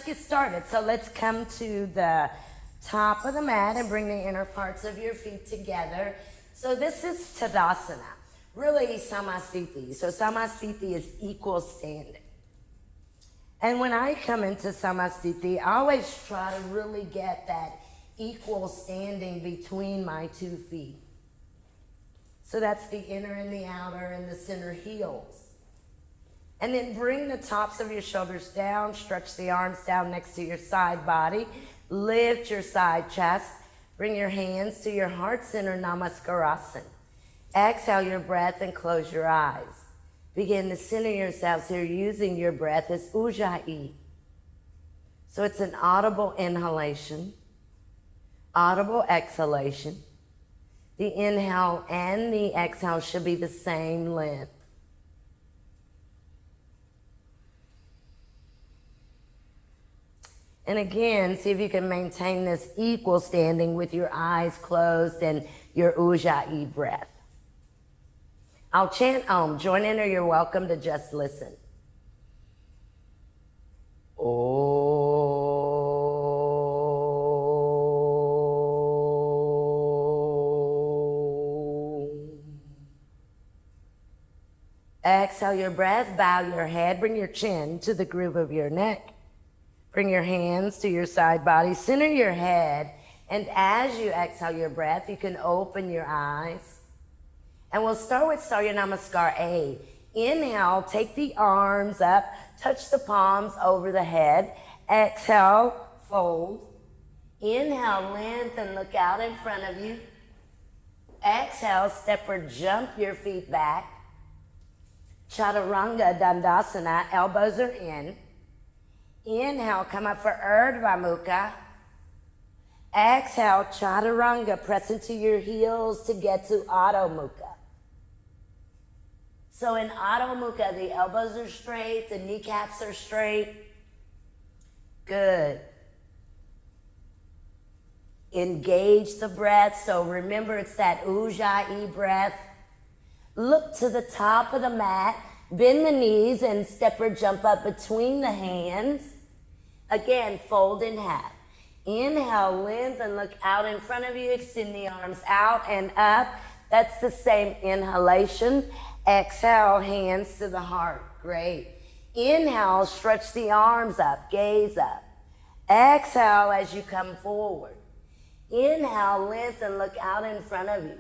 get started. So let's come to the top of the mat and bring the inner parts of your feet together. So this is Tadasana, really Samasthiti. So Samasthiti is equal standing. And when I come into Samasthiti, I always try to really get that equal standing between my 2 feet. So that's the inner and the outer and the center heels. And then bring the tops of your shoulders down, stretch the arms down next to your side body, lift your side chest, bring your hands to your heart center, Namaskarasana. Exhale your breath and close your eyes. Begin to center yourself so you're using your breath as Ujjayi. So it's an audible inhalation, audible exhalation. The inhale and the exhale should be the same length. And again, see if you can maintain this equal standing with your eyes closed and your Ujjayi breath. I'll chant Om. Join in or you're welcome to just listen. Om. Exhale your breath, bow your head, bring your chin to the groove of your neck. Bring your hands to your side body, center your head, and as you exhale your breath, you can open your eyes. And we'll start with Surya Namaskar A. Inhale, take the arms up, touch the palms over the head. Exhale, fold. Inhale, lengthen, look out in front of you. Exhale, step or jump your feet back. Chaturanga Dandasana, elbows are in. Inhale, come up for Urdhva Mukha. Exhale, Chaturanga, press into your heels to get to Adho Mukha. So in Adho Mukha, the elbows are straight, the kneecaps are straight. Good. Engage the breath. So remember, it's that Ujjayi breath. Look to the top of the mat. Bend the knees and step or jump up between the hands. Again, fold in half. Inhale, lengthen, look out in front of you. Extend the arms out and up. That's the same inhalation. Exhale, hands to the heart. Great. Inhale, stretch the arms up, gaze up. Exhale as you come forward. Inhale, lengthen, look out in front of you.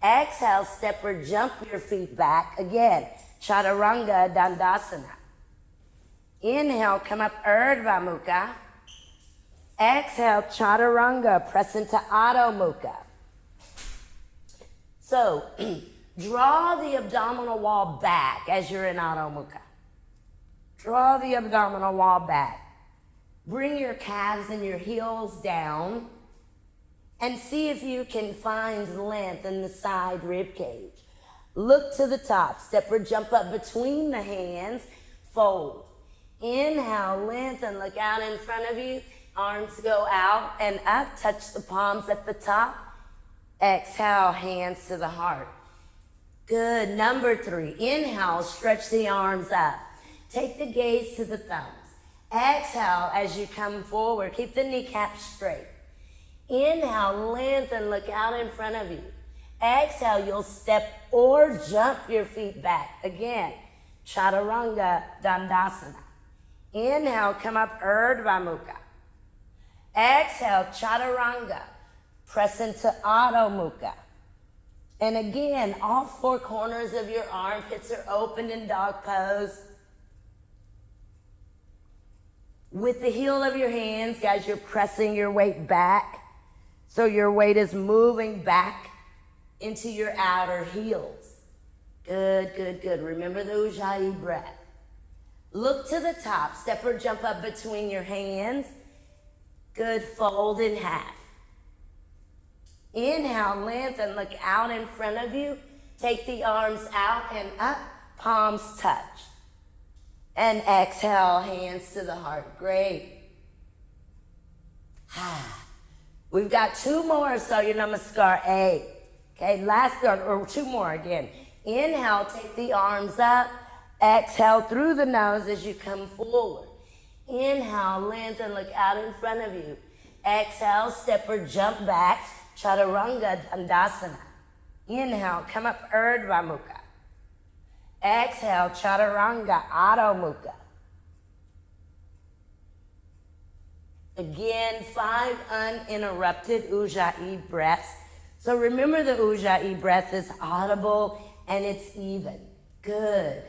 Exhale, step or jump your feet back. Again, Chaturanga Dandasana. Inhale, come up Urdhva Mukha. Exhale, Chaturanga, press into Adho Mukha. So, draw the abdominal wall back as you're in Adho Mukha. Draw the abdominal wall back. Bring your calves and your heels down and see if you can find length in the side rib cage. Look to the top, step or jump up between the hands, fold. Inhale, lengthen, look out in front of you. Arms go out and up, touch the palms at the top. Exhale, hands to the heart. Good. Number 3, inhale, stretch the arms up. Take the gaze to the thumbs. Exhale as you come forward, keep the kneecaps straight. Inhale, lengthen, look out in front of you. Exhale, you'll step or jump your feet back. Again, Chaturanga Dandasana. Inhale, come up Urdhva Mukha. Exhale, Chaturanga. Press into Adho Mukha. And again, all 4 corners of your armpits are open in dog pose. With the heel of your hands, guys, you're pressing your weight back. So your weight is moving back into your outer heels. Good, good, good. Remember the Ujjayi breath. Look to the top. Step or jump up between your hands. Good. Fold in half. Inhale, lengthen, look out in front of you. Take the arms out and up. Palms touch. And exhale, hands to the heart. Great. We've got 2 more Surya Namaskar A. Okay, last one, or 2 more again. Inhale, take the arms up. Exhale through the nose as you come forward. Inhale, lengthen, look out in front of you. Exhale, step or jump back, Chaturanga Dandasana. Inhale, come up, Urdhva Mukha. Exhale, Chaturanga Adho Mukha. Again, 5 uninterrupted Ujjayi breaths. So remember the Ujjayi breath is audible and it's even. Good.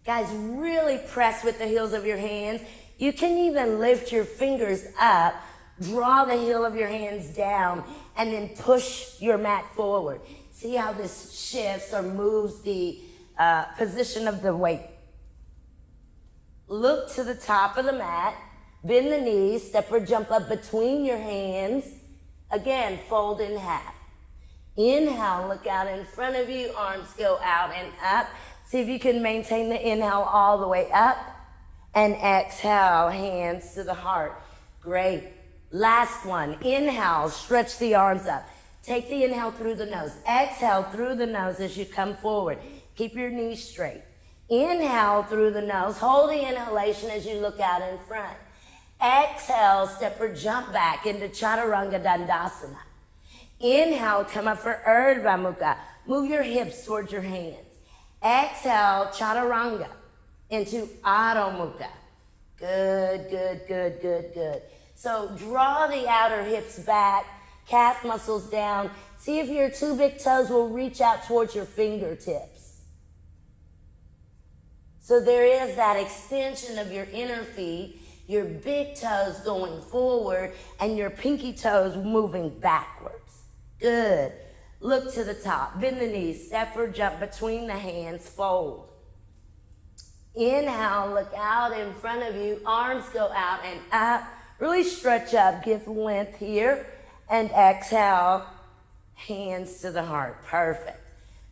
Guys, really press with the heels of your hands. You can even lift your fingers up, draw the heel of your hands down, and then push your mat forward. See how this shifts or moves the position of the weight. Look to the top of the mat, bend the knees, step or jump up between your hands. Again, fold in half. Inhale, look out in front of you, arms go out and up. See if you can maintain the inhale all the way up. And exhale, hands to the heart. Great. Last one. Inhale, stretch the arms up. Take the inhale through the nose. Exhale through the nose as you come forward. Keep your knees straight. Inhale through the nose. Hold the inhalation as you look out in front. Exhale, step or jump back into Chaturanga Dandasana. Inhale, come up for Urdhva Mukha. Move your hips towards your hands. Exhale, Chaturanga into Adho Mukha. Good, good, good, good, good. So draw the outer hips back, calf muscles down. See if your 2 big toes will reach out towards your fingertips. So there is that extension of your inner feet, your big toes going forward, and your pinky toes moving backwards. Good. Look to the top. Bend the knees. Step or jump between the hands. Fold. Inhale. Look out in front of you. Arms go out and up. Really stretch up. Give length here. And exhale. Hands to the heart. Perfect.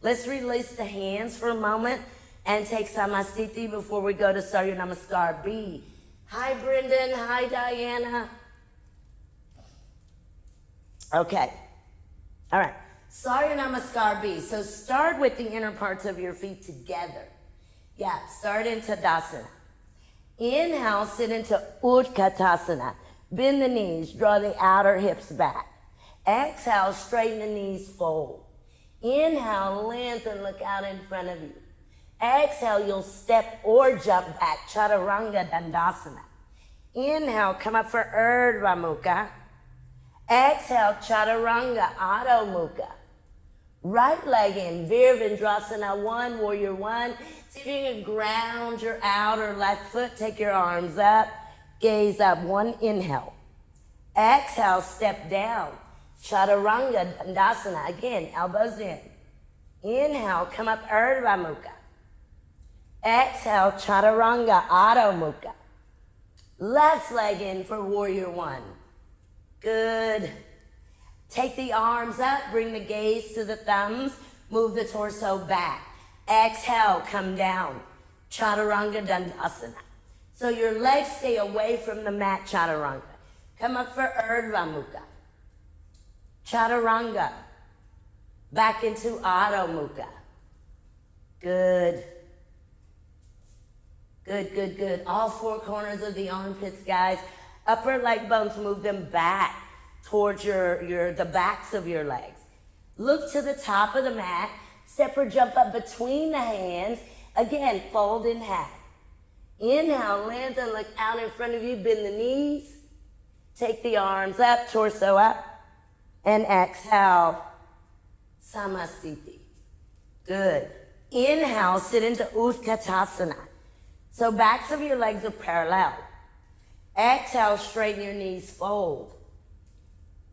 Let's release the hands for a moment and take Samasthiti before we go to Surya Namaskar B. Hi, Brendan. Hi, Diana. Okay. All right. Surya Namaskar B. So start with the inner parts of your feet together. Yeah, start in Tadasana. Inhale, sit into Utkatasana. Bend the knees, draw the outer hips back. Exhale, straighten the knees, fold. Inhale, lengthen, look out in front of you. Exhale, you'll step or jump back, Chaturanga Dandasana. Inhale, come up for Urdhva Mukha. Exhale, Chaturanga Adho Mukha. Right leg in, Virabhadrasana 1, Warrior 1. See if you can ground your outer left foot. Take your arms up, gaze up. 1 inhale. Exhale, step down. Chaturanga Dandasana. Again, elbows in. Inhale, come up Urdhva Mukha. Exhale, Chaturanga Adho Mukha. Left leg in for Warrior 1. Good. Take the arms up, bring the gaze to the thumbs, move the torso back. Exhale, come down. Chaturanga Dandasana. So your legs stay away from the mat, Chaturanga. Come up for Urdhva Mukha. Chaturanga. Back into Adho Mukha. Good. Good, good, good. All 4 corners of the armpits, guys. Upper leg bones, move them back towards the backs of your legs. Look to the top of the mat. Step or jump up between the hands. Again, fold in half. Inhale, lengthen, look out in front of you. Bend the knees. Take the arms up, torso up. And exhale, Samasthiti. Good. Inhale, sit into Utkatasana. So backs of your legs are parallel. Exhale, straighten your knees, fold.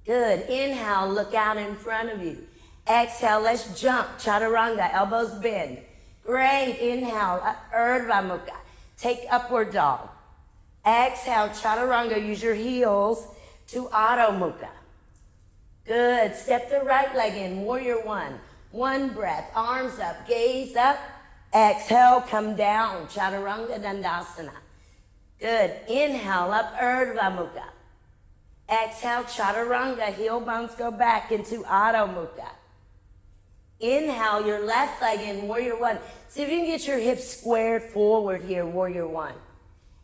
Good. Inhale, look out in front of you. Exhale, let's jump. Chaturanga, elbows bend. Great. Inhale, Urdhva Mukha. Take upward dog. Exhale, Chaturanga, use your heels to Adho Mukha. Good. Step the right leg in, Warrior 1. 1 breath, arms up, gaze up. Exhale, come down, Chaturanga Dandasana. Good. Inhale, up Urdhva Mukha. Exhale, Chaturanga, heel bones go back into Adho Mukha. Inhale your left leg in, warrior one. See if you can get your hips squared forward here, warrior one.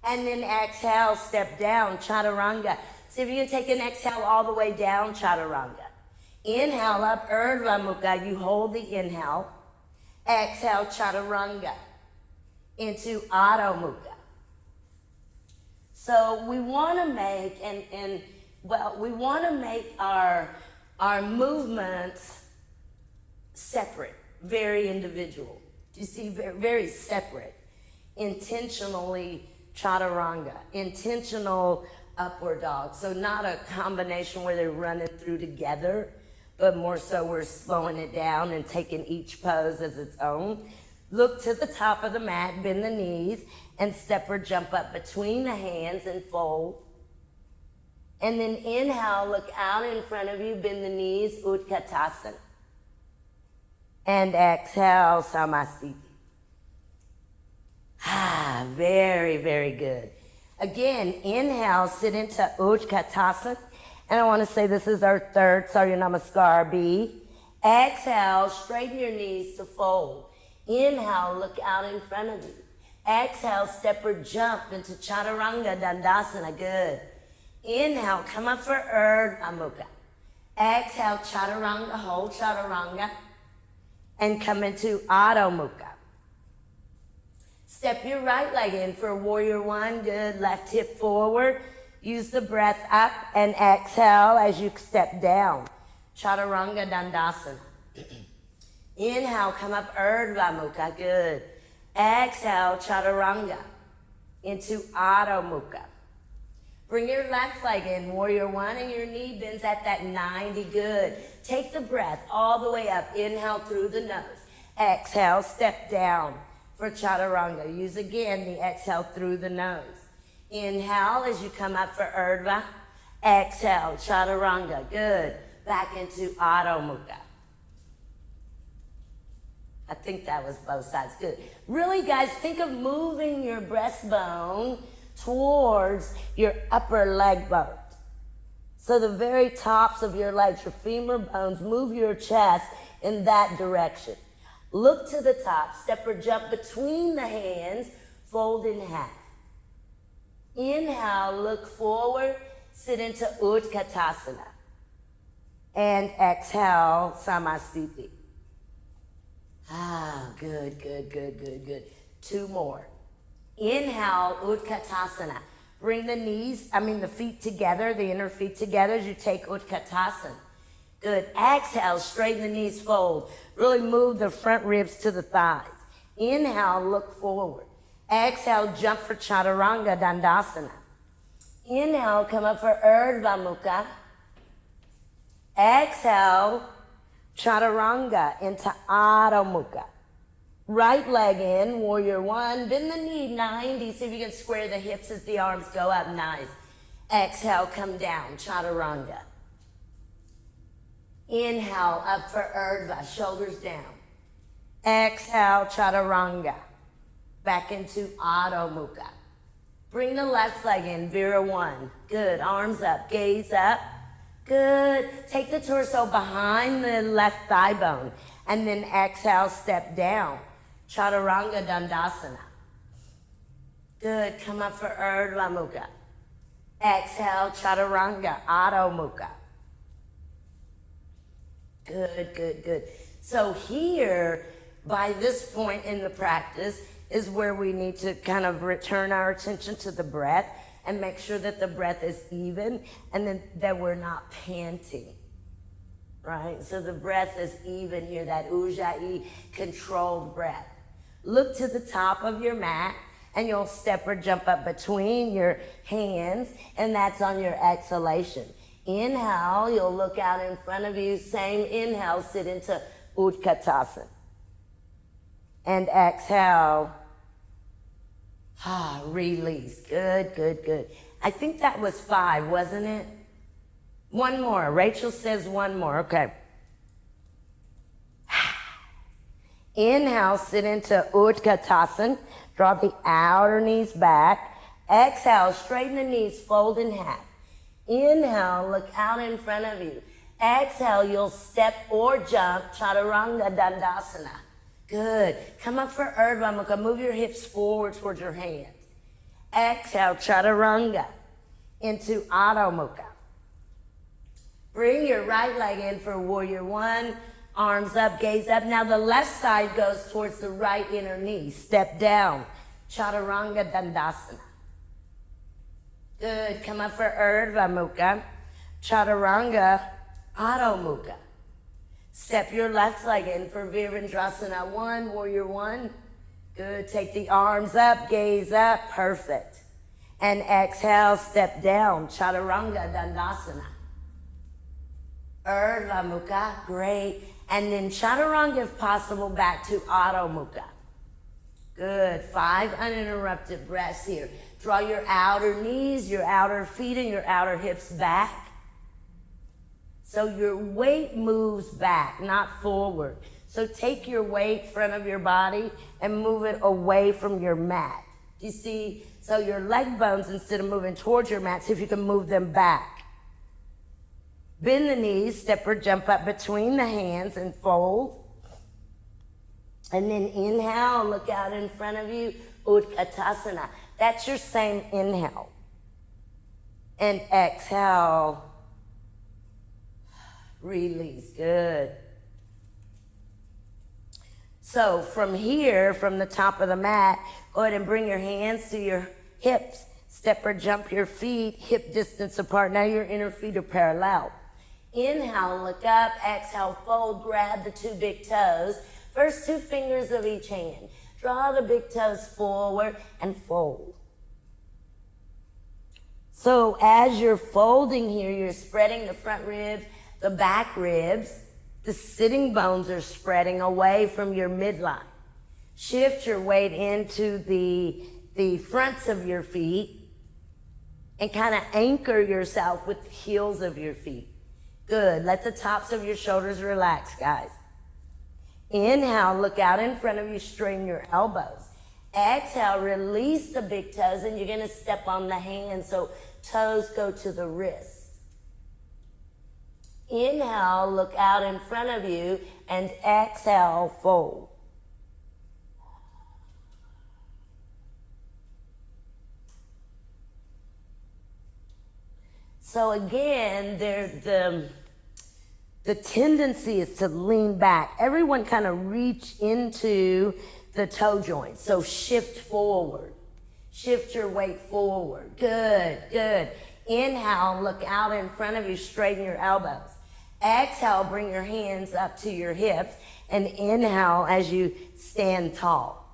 And then exhale, step down, chaturanga. See if you can take an exhale all the way down, chaturanga. Inhale up, Urdhva Mukha. You hold the inhale. Exhale, chaturanga into Adho Mukha. So we want to make, we want to make our movements separate, very individual. You see, very, very separate. Intentionally chaturanga, intentional upward dog. So not a combination where they're running through together, but more so we're slowing it down and taking each pose as its own. Look to the top of the mat, bend the knees, and step or jump up between the hands and fold. And then inhale, look out in front of you, bend the knees, Utkatasana. And exhale, Samasthiti. Very, very good. Again, inhale, sit into Utkatasana. And I want to say this is our third Surya Namaskar B. Exhale, straighten your knees to fold. Inhale, look out in front of you. Exhale, step or jump into Chaturanga Dandasana. Good. Inhale, come up for Urdhva Mukha. Exhale, Chaturanga, hold Chaturanga. And come into Adho Mukha. Step your right leg in for warrior one. Good. Left hip forward. Use the breath up and exhale as you step down. Chaturanga Dandasana. Inhale, come up Urdhva Mukha. Good. Exhale, Chaturanga into Adho Mukha. Bring your left leg in, warrior one, and your knee bends at that 90. Good. Take the breath all the way up. Inhale through the nose. Exhale, step down for Chaturanga. Use again the exhale through the nose. Inhale as you come up for Urdhva. Exhale, Chaturanga. Good. Back into Adho Mukha. I think that was both sides. Good. Really, guys, think of moving your breastbone towards your upper leg bones. So the very tops of your legs, your femur bones, move your chest in that direction. Look to the top, step or jump between the hands, fold in half. Inhale, look forward, sit into Utkatasana. And exhale, Samasthiti. Good, good, good, good, good. Two more. Inhale, Utkatasana. Bring the feet together, the inner feet together as you take Utkatasana. Good. Exhale, straighten the knees, fold. Really move the front ribs to the thighs. Inhale, look forward. Exhale, jump for Chaturanga Dandasana. Inhale, come up for Urdhva Mukha. Exhale, Chaturanga into Adho Mukha. Right leg in, warrior one. Bend the knee 90. See if you can square the hips as the arms go up. Nice. Exhale, come down, Chaturanga. Inhale, up for Urdhva, shoulders down. Exhale, Chaturanga. Back into Adho Mukha. Bring the left leg in, Vira one. Good, arms up, gaze up. Good. Take the torso behind the left thigh bone. And then exhale, step down. Chaturanga Dandasana. Good. Come up for Urdhva Mukha. Exhale, Chaturanga, Adho Mukha. Good, good, good. So here, by this point in the practice, is where we need to kind of return our attention to the breath and make sure that the breath is even and then that we're not panting. Right? So the breath is even here, that ujjayi, controlled breath. Look to the top of your mat and you'll step or jump up between your hands, and that's on your exhalation. Inhale, you'll look out in front of you. Same inhale, sit into Utkatasana. And exhale, release. Good, good, good. I think that was 5, wasn't it? One more. Rachel says one more. Okay. Inhale, sit into Utkatasana. Draw the outer knees back. Exhale, straighten the knees, fold in half. Inhale, look out in front of you. Exhale, you'll step or jump, Chaturanga Dandasana. Good. Come up for Urdhva Mukha. Move your hips forward towards your hands. Exhale, Chaturanga into Adho Mukha. Bring your right leg in for Warrior One. Arms up, gaze up. Now the left side goes towards the right inner knee. Step down, Chaturanga Dandasana. Good. Come up for Urdhva Mukha. Chaturanga Adho Mukha. Step your left leg in for Virabhadrasana 1, Warrior One. Good. Take the arms up, gaze up. Perfect. And exhale, step down, Chaturanga Dandasana. Urdhva Mukha. Great. And then Chaturanga, if possible, back to Adho Mukha. Good. 5 uninterrupted breaths here. Draw your outer knees, your outer feet, and your outer hips back. So your weight moves back, not forward. So take your weight front of your body and move it away from your mat. You see? So your leg bones, instead of moving towards your mat, see if you can move them back. Bend the knees, step or jump up between the hands and fold. And then inhale, look out in front of you, Utkatasana. That's your same inhale. And exhale. Release. Good. So from here, from the top of the mat, go ahead and bring your hands to your hips. Step or jump your feet, hip distance apart. Now your inner feet are parallel. Inhale, look up. Exhale, fold. Grab the 2 big toes. First 2 fingers of each hand. Draw the big toes forward and fold. So as you're folding here, you're spreading the front ribs, the back ribs. The sitting bones are spreading away from your midline. Shift your weight into the fronts of your feet and kind of anchor yourself with the heels of your feet. Good. Let the tops of your shoulders relax, guys. Inhale, look out in front of you, straighten your elbows. Exhale, release the big toes, and you're going to step on the hands, so toes go to the wrists. Inhale, look out in front of you, and exhale, fold. So again, the tendency is to lean back. Everyone kind of reach into the toe joints. So shift forward. Shift your weight forward. Good, good. Inhale, look out in front of you, straighten your elbows. Exhale, bring your hands up to your hips, and inhale as you stand tall.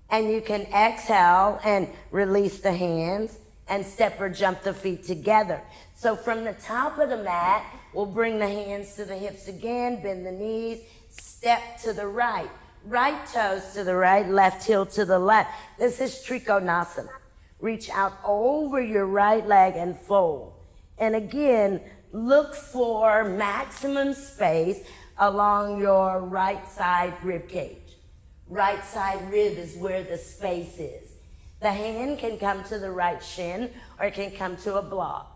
And you can exhale and release the hands and step or jump the feet together. So from the top of the mat, we'll bring the hands to the hips again, bend the knees, step to the right. Right toes to the right, left heel to the left. This is Trikonasana. Reach out over your right leg and fold. And again, look for maximum space along your right side rib cage. Right side rib is where the space is. The hand can come to the right shin or it can come to a block.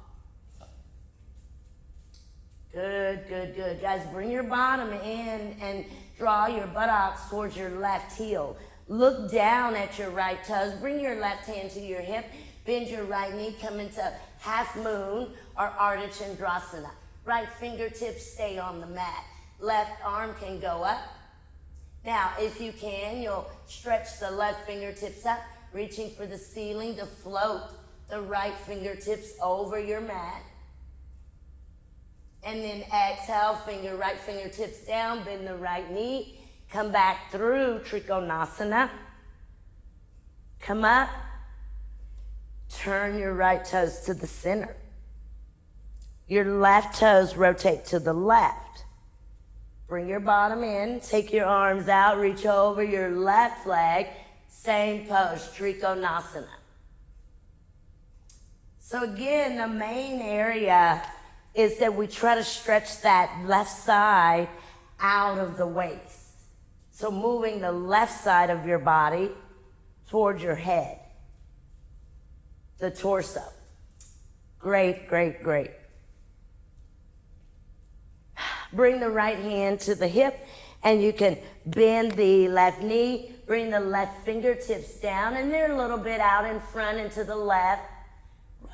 Good, good, good. Guys, bring your bottom in and draw your buttocks towards your left heel. Look down at your right toes. Bring your left hand to your hip. Bend your right knee. Come into half moon or Ardha Chandrasana. Right fingertips stay on the mat. Left arm can go up. Now, if you can, you'll stretch the left fingertips up, reaching for the ceiling to float the right fingertips over your mat. And then exhale, right fingertips down, bend the right knee. Come back through Trikonasana. Come up. Turn your right toes to the center. Your left toes rotate to the left. Bring your bottom in. Take your arms out. Reach over your left leg. Same pose, Trikonasana. So again, the main area is that we try to stretch that left side out of the waist. So moving the left side of your body towards your head, the torso. Great, great, great. Bring the right hand to the hip, and you can bend the left knee, bring the left fingertips down, and they're a little bit out in front and to the left.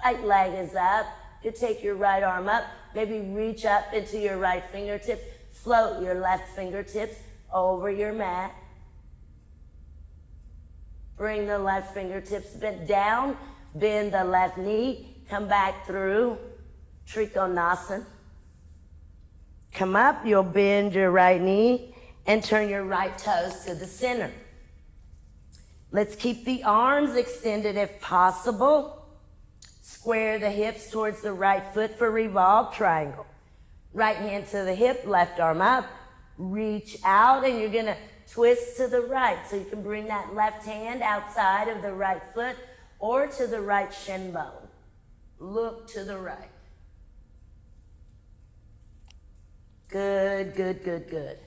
Right leg is up. You take your right arm up, maybe reach up into your right fingertip, float your left fingertips over your mat. Bring the left fingertips bent down, bend the left knee, come back through Trikonasana. Come up, you'll bend your right knee and turn your right toes to the center. Let's keep the arms extended if possible. Square the hips towards the right foot for revolve triangle. Right hand to the hip, left arm up. Reach out, and you're going to twist to the right. So you can bring that left hand outside of the right foot or to the right shin bone. Look to the right. Good, good, good, good.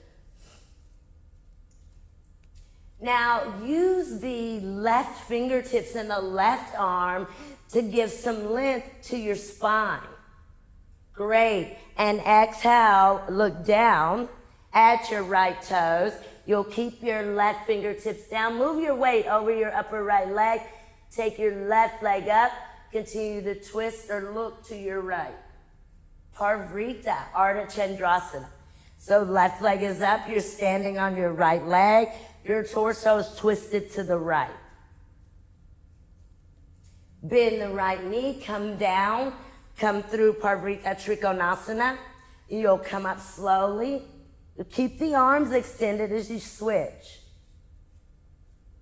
Now use the left fingertips and the left arm to give some length to your spine. Great. And exhale, look down at your right toes. You'll keep your left fingertips down. Move your weight over your upper right leg. Take your left leg up. Continue to twist or look to your right. Parvrita, Ardha Chandrasana. So left leg is up. You're standing on your right leg. Your torso is twisted to the right. Bend the right knee, come down, come through Parvrita Trikonasana. You'll come up slowly. You keep the arms extended as you switch.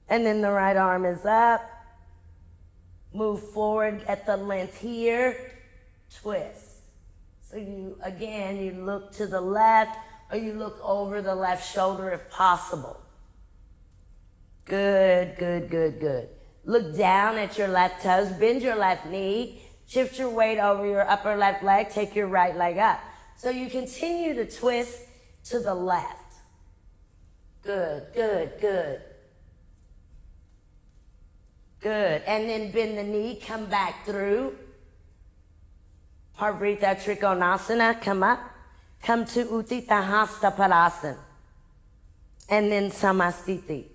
And then the right arm is up. Move forward at the length here. Twist. So you look to the left, or you look over the left shoulder if possible. Good, good, good, good. Look down at your left toes, bend your left knee, shift your weight over your upper left leg, take your right leg up. So you continue to twist to the left. Good, good, good. Good. And then bend the knee, come back through. Parvrita Trikonasana, come up. Come to Utthita Hasta Padasana. And then Samastiti.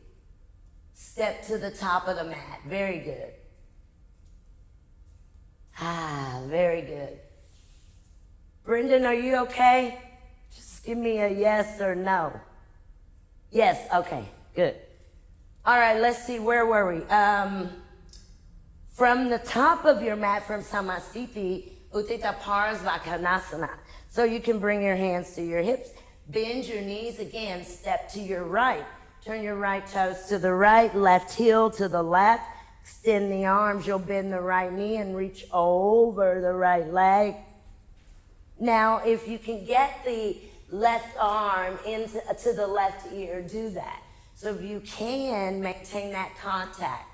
Step to the top of the mat. Very good. Very good. Brendan, are you okay? Just give me a yes or no. Yes, okay, good. All right, let's see, where were we? From the top of your mat, from Samastiti, Utthita Parsvakonasana. So you can bring your hands to your hips, bend your knees again, step to your right. Turn your right toes to the right, left heel to the left. Extend the arms. You'll bend the right knee and reach over the right leg. Now, if you can get the left arm to the left ear, do that. So if you can maintain that contact,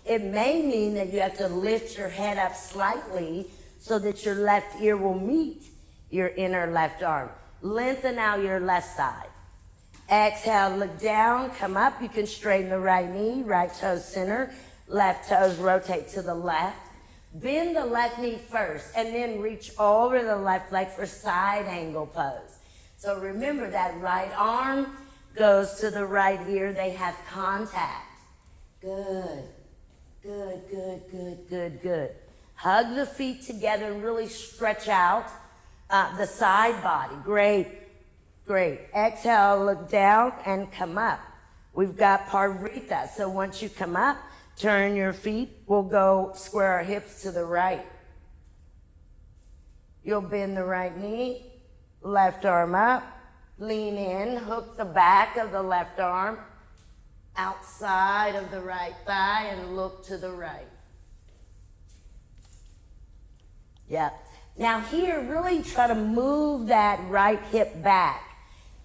it may mean that you have to lift your head up slightly so that your left ear will meet your inner left arm. Lengthen out your left side. Exhale, look down, come up. You can straighten the right knee, right toes center, left toes rotate to the left. Bend the left knee first and then reach over the left leg for side angle pose. So remember that right arm goes to the right ear. They have contact. Good, good, good, good, good, good. Hug the feet together and really stretch out the side body. Great. Great. Exhale, look down and come up. We've got Parvrita. So once you come up, turn your feet. We'll go square our hips to the right. You'll bend the right knee, left arm up, lean in, hook the back of the left arm outside of the right thigh and look to the right. Yeah. Now here, really try to move that right hip back.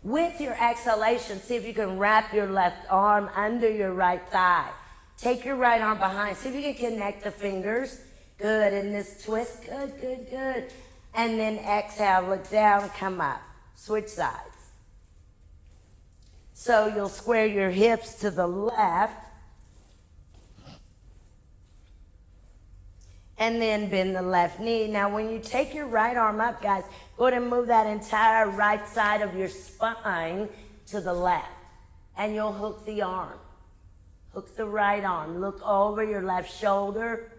With your exhalation, see if you can wrap your left arm under your right thigh. Take your right arm behind. See if you can connect the fingers. Good. In this twist. Good, good, good. And then exhale, look down, come up. Switch sides. So you'll square your hips to the left. And then bend the left knee. Now, when you take your right arm up, guys, go ahead and move that entire right side of your spine to the left. And you'll hook the arm. Hook the right arm. Look over your left shoulder.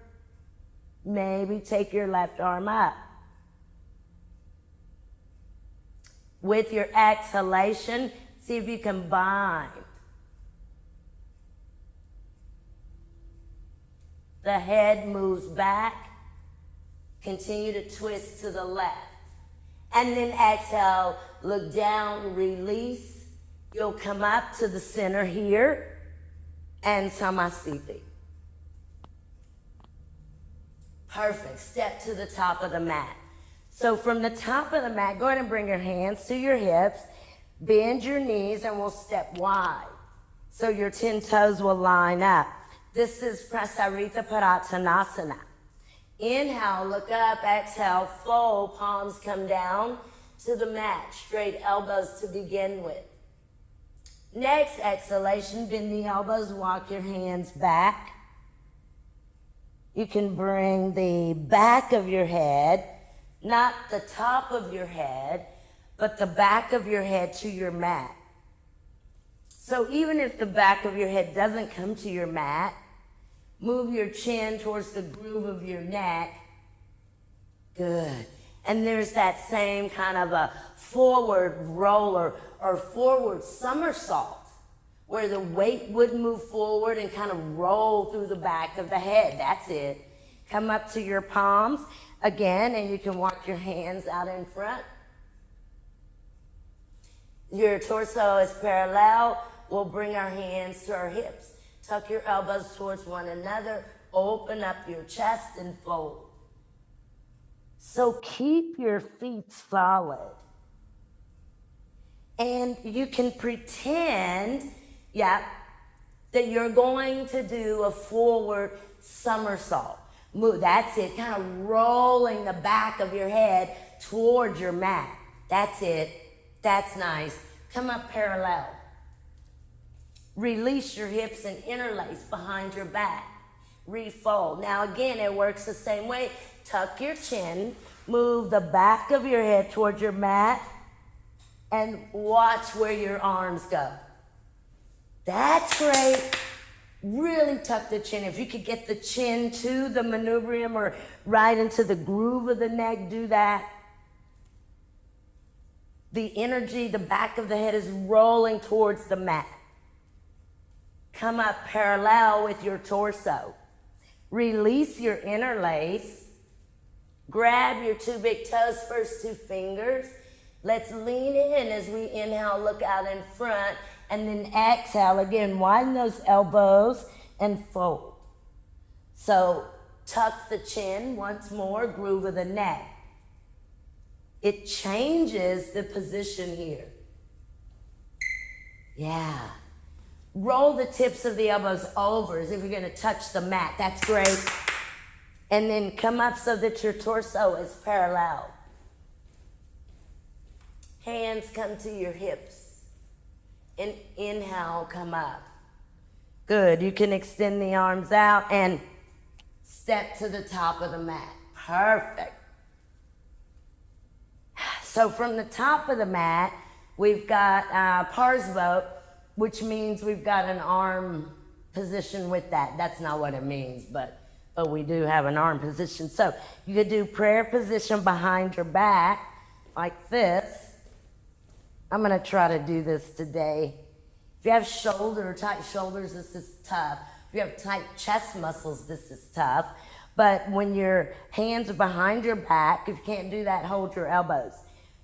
Maybe take your left arm up. With your exhalation, see if you can bind. The head moves back. Continue to twist to the left. And then exhale, look down, release. You'll come up to the center here and Samasthiti. Perfect. Step to the top of the mat. So from the top of the mat, go ahead and bring your hands to your hips. Bend your knees and we'll step wide. So your 10 toes will line up. This is Prasarita Parattanasana. Inhale, look up, exhale, fold, palms come down to the mat, straight elbows to begin with. Next exhalation, bend the elbows, walk your hands back. You can bring the back of your head, not the top of your head, but the back of your head to your mat. So even if the back of your head doesn't come to your mat, move your chin towards the groove of your neck. Good. And there's that same kind of a forward roller or forward somersault where the weight would move forward and kind of roll through the back of the head. That's it. Come up to your palms again, and you can walk your hands out in front. Your torso is parallel. We'll bring our hands to our hips. Tuck your elbows towards one another. Open up your chest and fold. So keep your feet solid. And you can pretend, that you're going to do a forward somersault. Move, that's it. Kind of rolling the back of your head towards your mat. That's it. That's nice. Come up parallel. Release your hips and interlace behind your back. Refold. Now again, it works the same way. Tuck your chin, move the back of your head towards your mat, and watch where your arms go. That's great. Really tuck the chin. If you could get the chin to the manubrium or right into the groove of the neck, do that. The energy, the back of the head is rolling towards the mat. Come up parallel with your torso. Release your interlace. Grab your two big toes, first two fingers. Let's lean in as we inhale, look out in front, and then exhale again. Widen those elbows and fold. So tuck the chin once more, groove of the neck. It changes the position here. Yeah. Roll the tips of the elbows over as if you're going to touch the mat. That's great. And then come up so that your torso is parallel. Hands come to your hips. And inhale, come up. Good. You can extend the arms out and step to the top of the mat. Perfect. So from the top of the mat, we've got Parsvo, which means we've got an arm position with that. That's not what it means, but we do have an arm position. So you could do prayer position behind your back like this. I'm gonna try to do this today. If you have tight shoulders, this is tough. If you have tight chest muscles, this is tough. But when your hands are behind your back, if you can't do that, hold your elbows.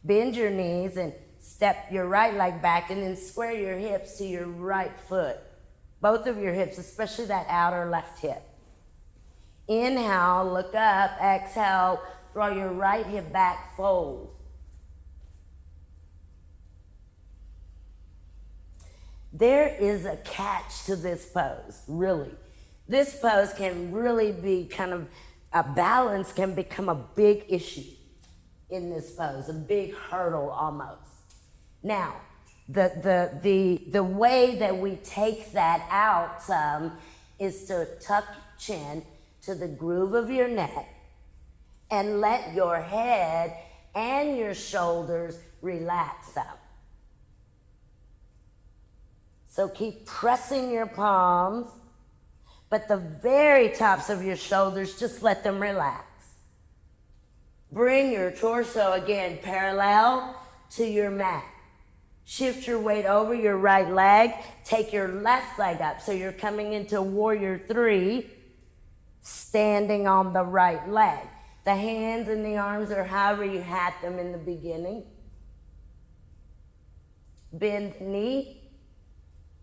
Bend your knees and step your right leg back and then square your hips to your right foot. Both of your hips, especially that outer left hip. Inhale, look up. Exhale, draw your right hip back, fold. There is a catch to this pose, really. This pose can really be kind of, a balance can become a big issue in this pose, a big hurdle almost. Now, the way that we take that out is to tuck chin, to the groove of your neck and let your head and your shoulders relax up. So keep pressing your palms, but the very tops of your shoulders, just let them relax. Bring your torso again parallel to your mat. Shift your weight over your right leg. Take your left leg up. So you're coming into warrior 3, standing on the right leg. The hands and the arms are however you had them in the beginning. Bend the knee.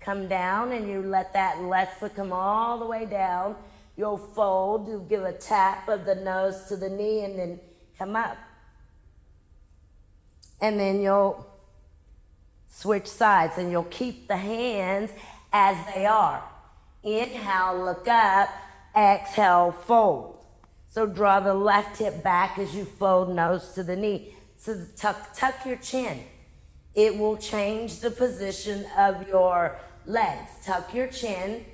Come down and you let that left foot come all the way down. You'll fold. You'll give a tap of the nose to the knee and then come up. And then you'll switch sides and you'll keep the hands as they are. Inhale, look up. Exhale, fold. So draw the left hip back as you fold nose to the knee. So tuck your chin. It will change the position of your legs. Tuck your chin.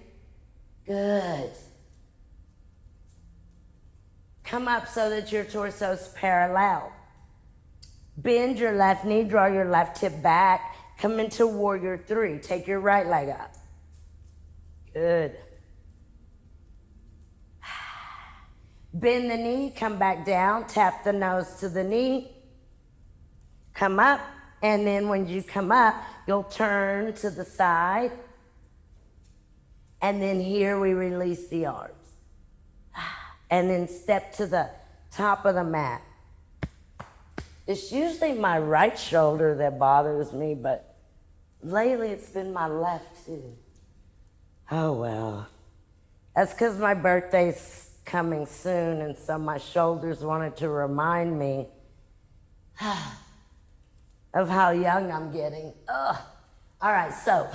Good. Come up so that your torso is parallel. Bend your left knee, draw your left hip back. Come into warrior 3. Take your right leg up. Good. Bend the knee, come back down, tap the nose to the knee. Come up, and then when you come up, you'll turn to the side. And then here we release the arms. And then step to the top of the mat. It's usually my right shoulder that bothers me, but lately it's been my left too. Oh well. That's because my birthday's coming soon, and so my shoulders wanted to remind me of how young I'm getting. Ugh. All right, so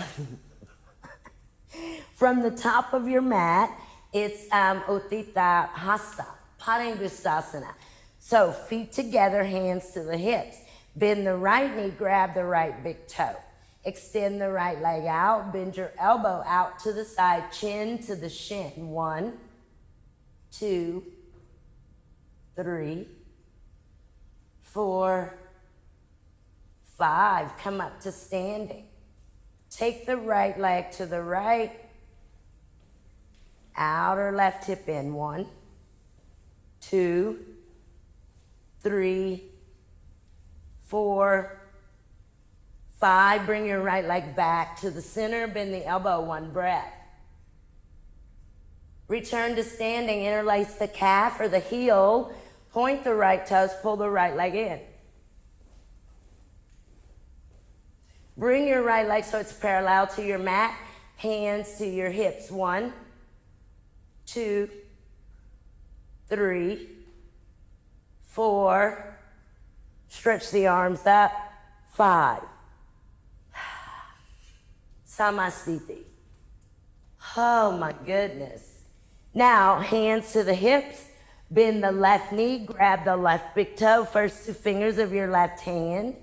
from the top of your mat, it's Uttita Hasta, Padangusthasana. So feet together, hands to the hips. Bend the right knee, grab the right big toe. Extend the right leg out, bend your elbow out to the side, chin to the shin. 1, 2, 3, 4, 5. Come up to standing. Take the right leg to the right. Outer left hip in. 1, 2, 3, 4, 5. Bring your right leg back to the center. Bend the elbow. 1 breath. Return to standing. Interlace the calf or the heel. Point the right toes. Pull the right leg in. Bring your right leg so it's parallel to your mat. Hands to your hips. 1, 2, 3, 4. Stretch the arms up. 5. Samastiti. Oh my goodness. Now, hands to the hips. Bend the left knee. Grab the left big toe. First 2 fingers of your left hand.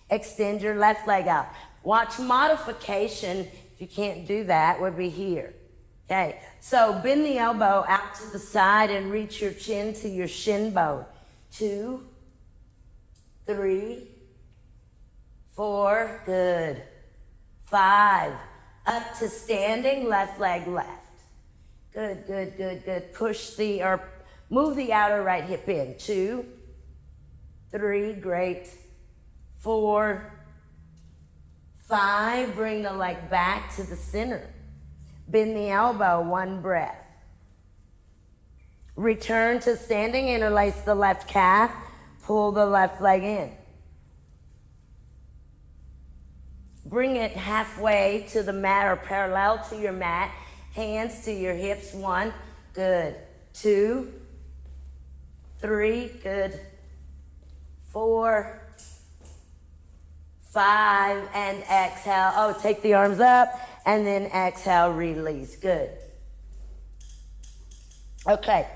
Extend your left leg out. Watch modification, if you can't do that, would be here. Okay, so bend the elbow out to the side and reach your chin to your shin bone. 2, 3, 4, good. 5, up to standing, left leg left. Good, good, good, good. Move the outer right hip in. 2, 3, great. 4, 5, bring the leg back to the center. Bend the elbow, 1 breath. Return to standing, interlace the left calf, pull the left leg in. Bring it halfway to the mat or parallel to your mat. Hands to your hips, 1, good. 2, 3, good. 4, 5, and exhale. Oh, take the arms up, and then exhale, release. Good. Okay.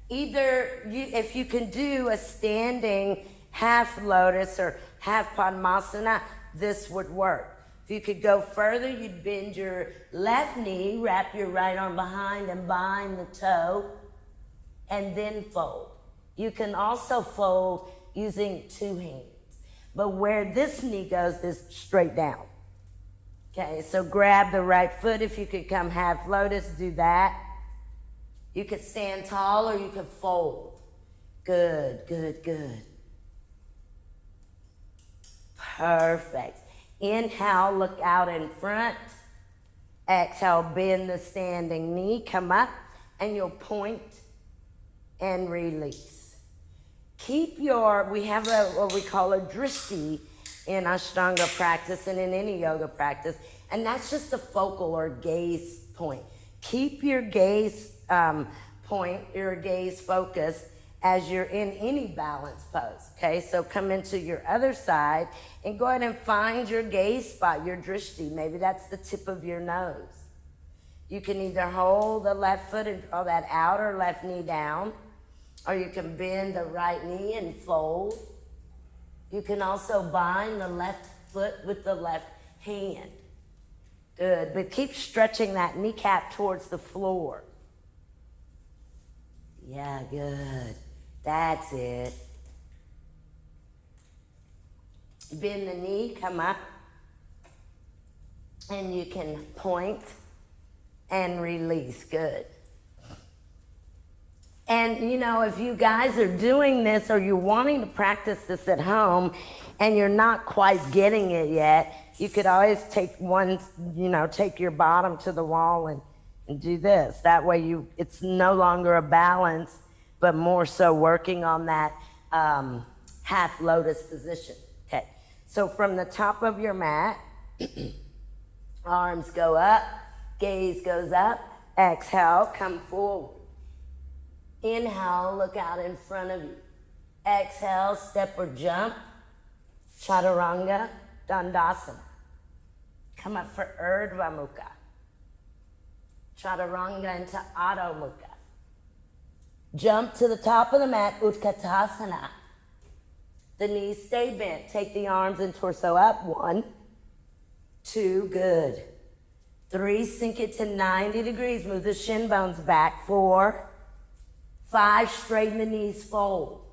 If you can do a standing half lotus or half padmasana, this would work. If you could go further, you'd bend your left knee, wrap your right arm behind and bind the toe. and then fold. You can also fold using two hands. But where this knee goes is straight down. Okay, so grab the right foot. If you could come half lotus, do that. You could stand tall or you could fold. Good, good, good. Perfect. Inhale, look out in front. Exhale, bend the standing knee, come up, and you'll point and release. Keep we have what we call a drishti in Ashtanga practice and in any yoga practice, and that's just a focal or gaze point. Keep your gaze point, your gaze focus as you're in any balance pose, okay? So come into your other side and go ahead and find your gaze spot, your drishti. Maybe that's the tip of your nose. You can either hold the left foot and draw that outer left knee down, or you can bend the right knee and fold. You can also bind the left foot with the left hand. Good, but keep stretching that kneecap towards the floor. Yeah, good. That's it. Bend the knee, come up, and you can point and release. Good. And you know, if you guys are doing this or you're wanting to practice this at home and you're not quite getting it yet, you could always take take your bottom to the wall and do this. That way it's no longer a balance, but more so working on that half lotus position. Okay, so from the top of your mat, arms go up, gaze goes up, exhale, come forward. Inhale, look out in front of you. Exhale, step or jump, chaturanga, dandasana. Come up for urdhva mukha. Chaturanga into adho mukha. Jump to the top of the mat, utkatasana. The knees stay bent. Take the arms and torso up. 1, 2, good. 3, sink it to 90 degrees. Move the shin bones back. 4, 5, straighten the knees, fold.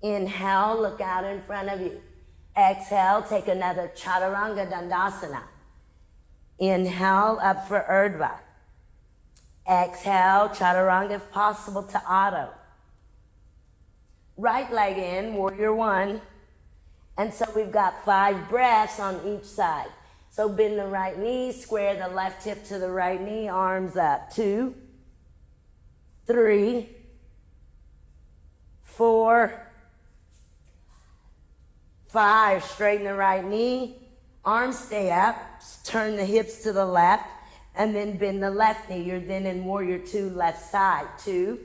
Inhale, look out in front of you. Exhale, take another chaturanga dandasana. Inhale, up for urdhva. Exhale, chaturanga if possible to adho. Right leg in, warrior 1. And so we've got 5 breaths on each side. So bend the right knee, square the left hip to the right knee, arms up. 2, 3, 4, 5, straighten the right knee, arms stay up, turn the hips to the left, and then bend the left knee. You're then in warrior 2, left side. 2,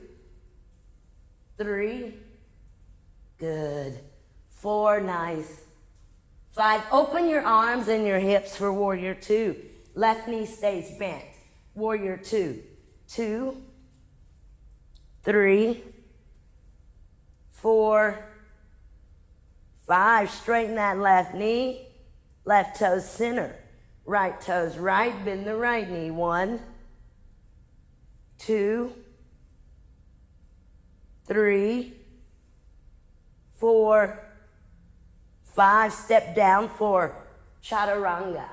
3, good. 4, nice. 5, open your arms and your hips for warrior 2. Left knee stays bent. Warrior 2. 2, 3, 4, 5, straighten that left knee, left toes center, right toes right, bend the right knee. 1, 2, 3, 4, 5, step down for chaturanga.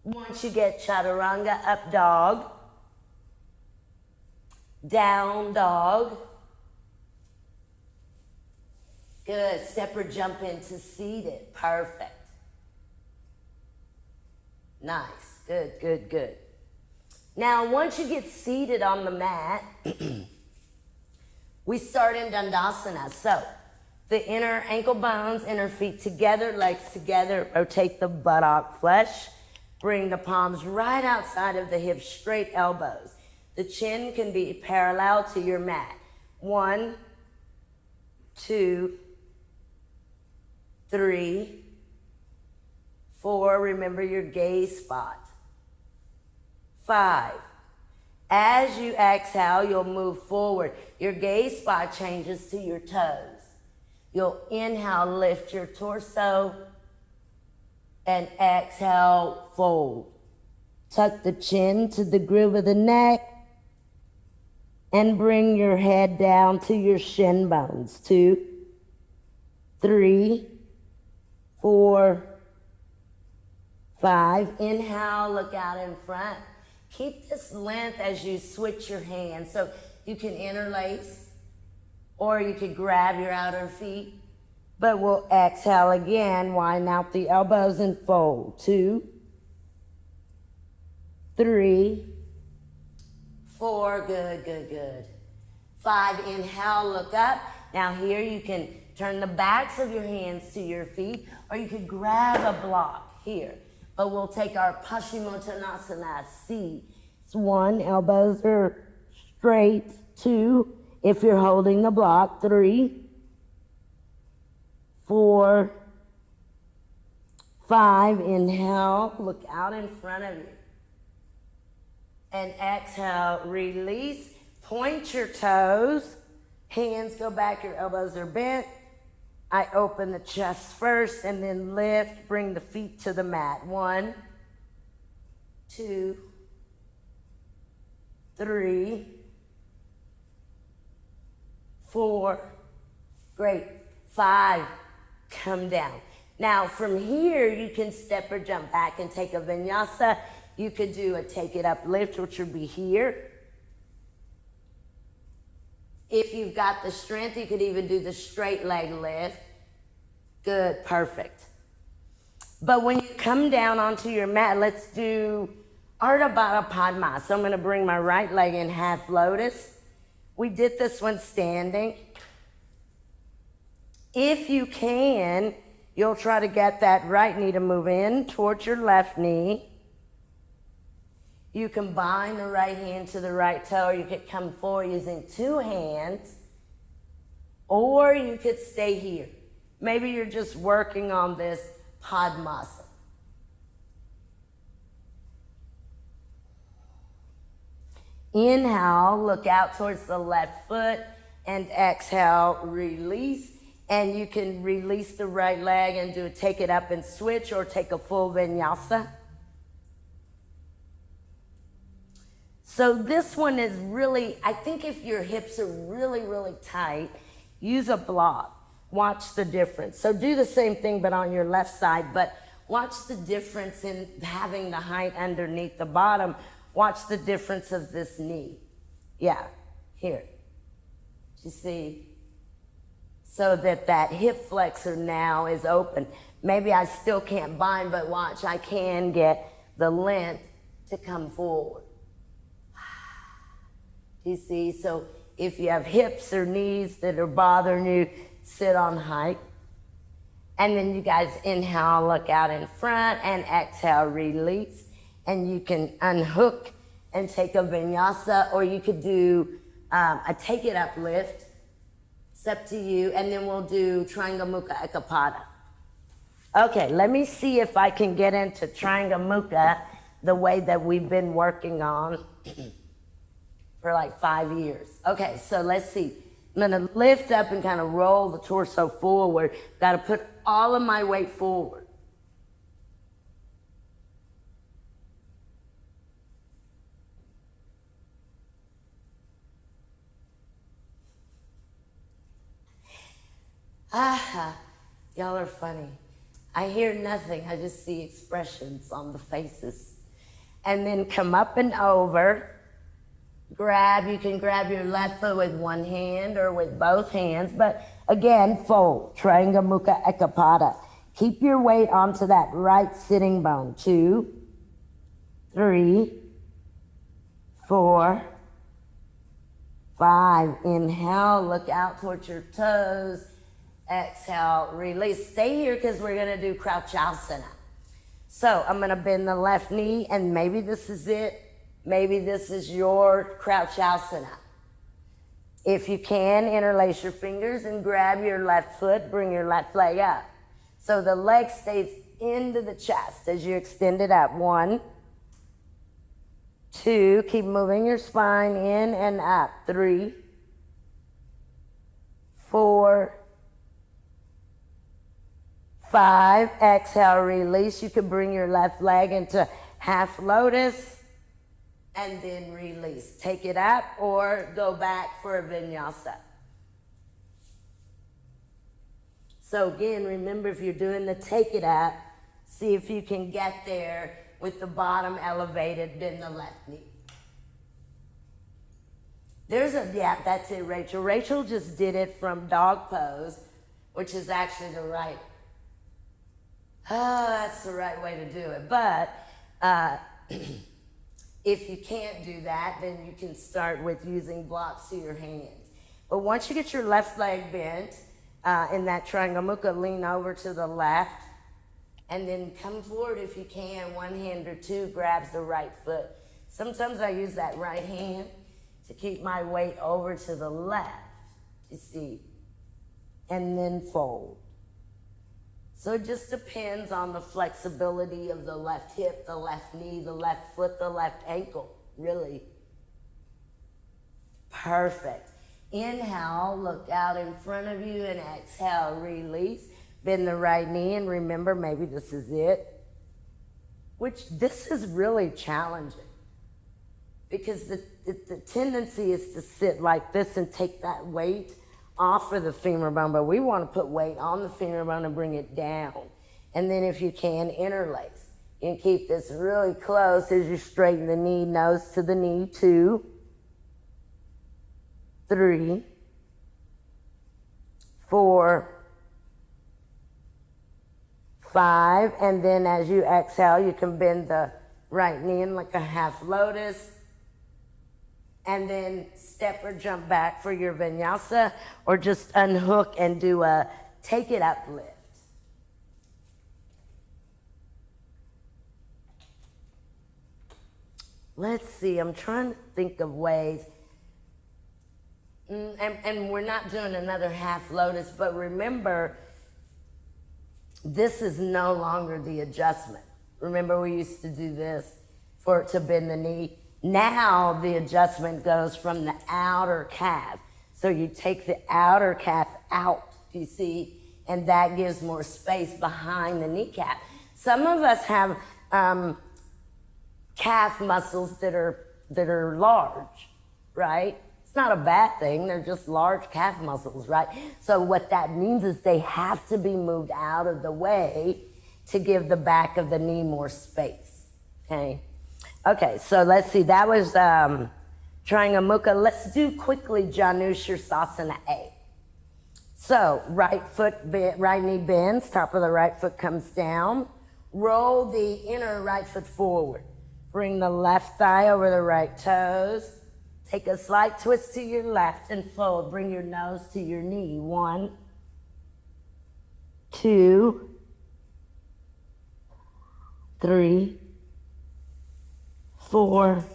Once you get chaturanga, up dog, down dog. Good, step or jump into seated, perfect. Nice, good, good, good. Now, once you get seated on the mat, we start in dandasana. So, the inner ankle bones, inner feet together, legs together, rotate the buttock flesh, bring the palms right outside of the hips, straight elbows. The chin can be parallel to your mat. 1, 2, 3, 4, remember your gaze spot. 5, as you exhale, you'll move forward. Your gaze spot changes to your toes. You'll inhale, lift your torso, and exhale, fold. Tuck the chin to the groove of the neck. And bring your head down to your shin bones. 2, 3, 4, 5. Inhale, look out in front. Keep this length as you switch your hands. So you can interlace or you could grab your outer feet. But we'll exhale again, widen out the elbows and fold. 2, 3, 4, good, good, good. 5, inhale, look up. Now here you can turn the backs of your hands to your feet, or you could grab a block here. But we'll take our Paschimottanasana, C. It's 1, elbows are straight. 2, if you're holding the block. 3, 4, 5, inhale, look out in front of you. And exhale, release, point your toes, hands go back, your elbows are bent. I open the chest first and then lift, bring the feet to the mat. 1, 2, 3, 4, great, 5, come down. Now from here, you can step or jump back and take a vinyasa. You could do a take it up lift, which would be here. If you've got the strength, you could even do the straight leg lift. Good, perfect. But when you come down onto your mat, let's do Ardha Baddha Padma. So I'm going to bring my right leg in half lotus. We did this one standing. If you can, you'll try to get that right knee to move in towards your left knee. You can bind the right hand to the right toe, or you could come forward using 2 hands, or you could stay here. Maybe you're just working on this Padmasana. Inhale, look out towards the left foot, and exhale, release. And you can release the right leg and do a take it up and switch, or take a full vinyasa. So this one is really, I think if your hips are really, really tight, use a block. Watch the difference. So do the same thing, but on your left side, but watch the difference in having the height underneath the bottom. Watch the difference of this knee. Yeah, here. You see? So that hip flexor now is open. Maybe I still can't bind, but watch, I can get the length to come forward. You see, so if you have hips or knees that are bothering you, sit on height. And then you guys inhale, look out in front, and exhale, release. And you can unhook and take a vinyasa, or you could do a take it up lift. It's up to you. And then we'll do Triangle Mukha Ekapada. Okay, let me see if I can get into Triangle Mukha the way that we've been working on for like 5 years. Okay, so let's see. I'm gonna lift up and kind of roll the torso forward. Gotta put all of my weight forward. Y'all are funny. I hear nothing, I just see expressions on the faces. And then come up and over. You can grab your left foot with one hand or with both hands, but again, fold, Triangle Mukha Ekapada. Keep your weight onto that right sitting bone. 2, 3, 4, 5. Inhale, look out towards your toes. Exhale, release. Stay here because we're gonna do Crouchasana. So I'm gonna bend the left knee, and maybe this is it. Maybe this is your Crouchasana. If you can, interlace your fingers and grab your left foot, bring your left leg up. So the leg stays into the chest as you extend it up. 1, 2, keep moving your spine in and up. 3, 4, 5. Exhale, release. You can bring your left leg into half lotus. and then release. Take it up or go back for a vinyasa. So again, remember, if you're doing the take it up, see if you can get there with the bottom elevated, bend the left knee. Yeah, that's it, Rachel. Rachel just did it from dog pose, which is actually the right, that's the right way to do it. But if you can't do that, then you can start with using blocks to your hands. But once you get your left leg bent, in that triangle mukha, lean over to the left, and then come forward if you can. One hand or two grabs the right foot. Sometimes I use that right hand to keep my weight over to the left, you see, and then fold. So it just depends on the flexibility of the left hip, the left knee, the left foot, the left ankle, really. Perfect. Inhale, look out in front of you, and exhale, release. Bend the right knee, and remember, maybe this is it. This is really challenging, because the tendency is to sit like this and take that weight off of the femur bone, but we want to put weight on the femur bone and bring it down. And then if you can, interlace. You can keep this really close as you straighten the knee, nose to the knee. 2, 3, 4, 5, and then as you exhale, you can bend the right knee in like a half lotus, and then step or jump back for your vinyasa, or just unhook and do a take it up lift. Let's see, I'm trying to think of ways. And we're not doing another half lotus, but remember, this is no longer the adjustment. Remember, we used to do this to bend the knee. Now the adjustment goes from the outer calf. So you take the outer calf out, you see, and that gives more space behind the kneecap. Some of us have calf muscles that are large, right? It's not a bad thing, they're just large calf muscles, right? So what that means is they have to be moved out of the way to give the back of the knee more space, okay? Okay, so let's see, that was Triangle Mukha. Let's do quickly Janu Shirsasana A. So right knee bends, top of the right foot comes down. Roll the inner right foot forward. Bring the left thigh over the right toes. Take a slight twist to your left and fold. Bring your nose to your knee. 1, 2, 3, 4,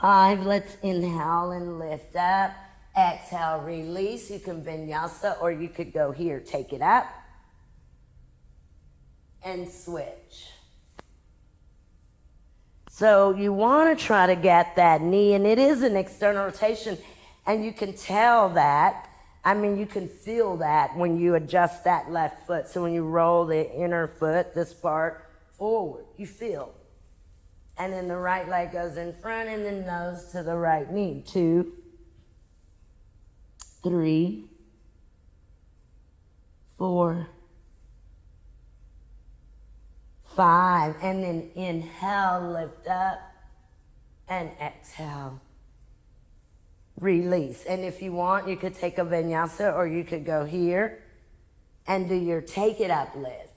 5. Let's inhale and lift up. Exhale, release. You can vinyasa, or you could go here. Take it up and switch. So you want to try to get that knee, and it is an external rotation, and you can tell that. I mean, you can feel that when you adjust that left foot. So when you roll the inner foot, this part, forward, you feel. And then the right leg goes in front, and then nose to the right knee. 2, 3, 4, 5. And then inhale, lift up, and exhale. Release. And if you want, you could take a vinyasa, or you could go here and do your take it up lift.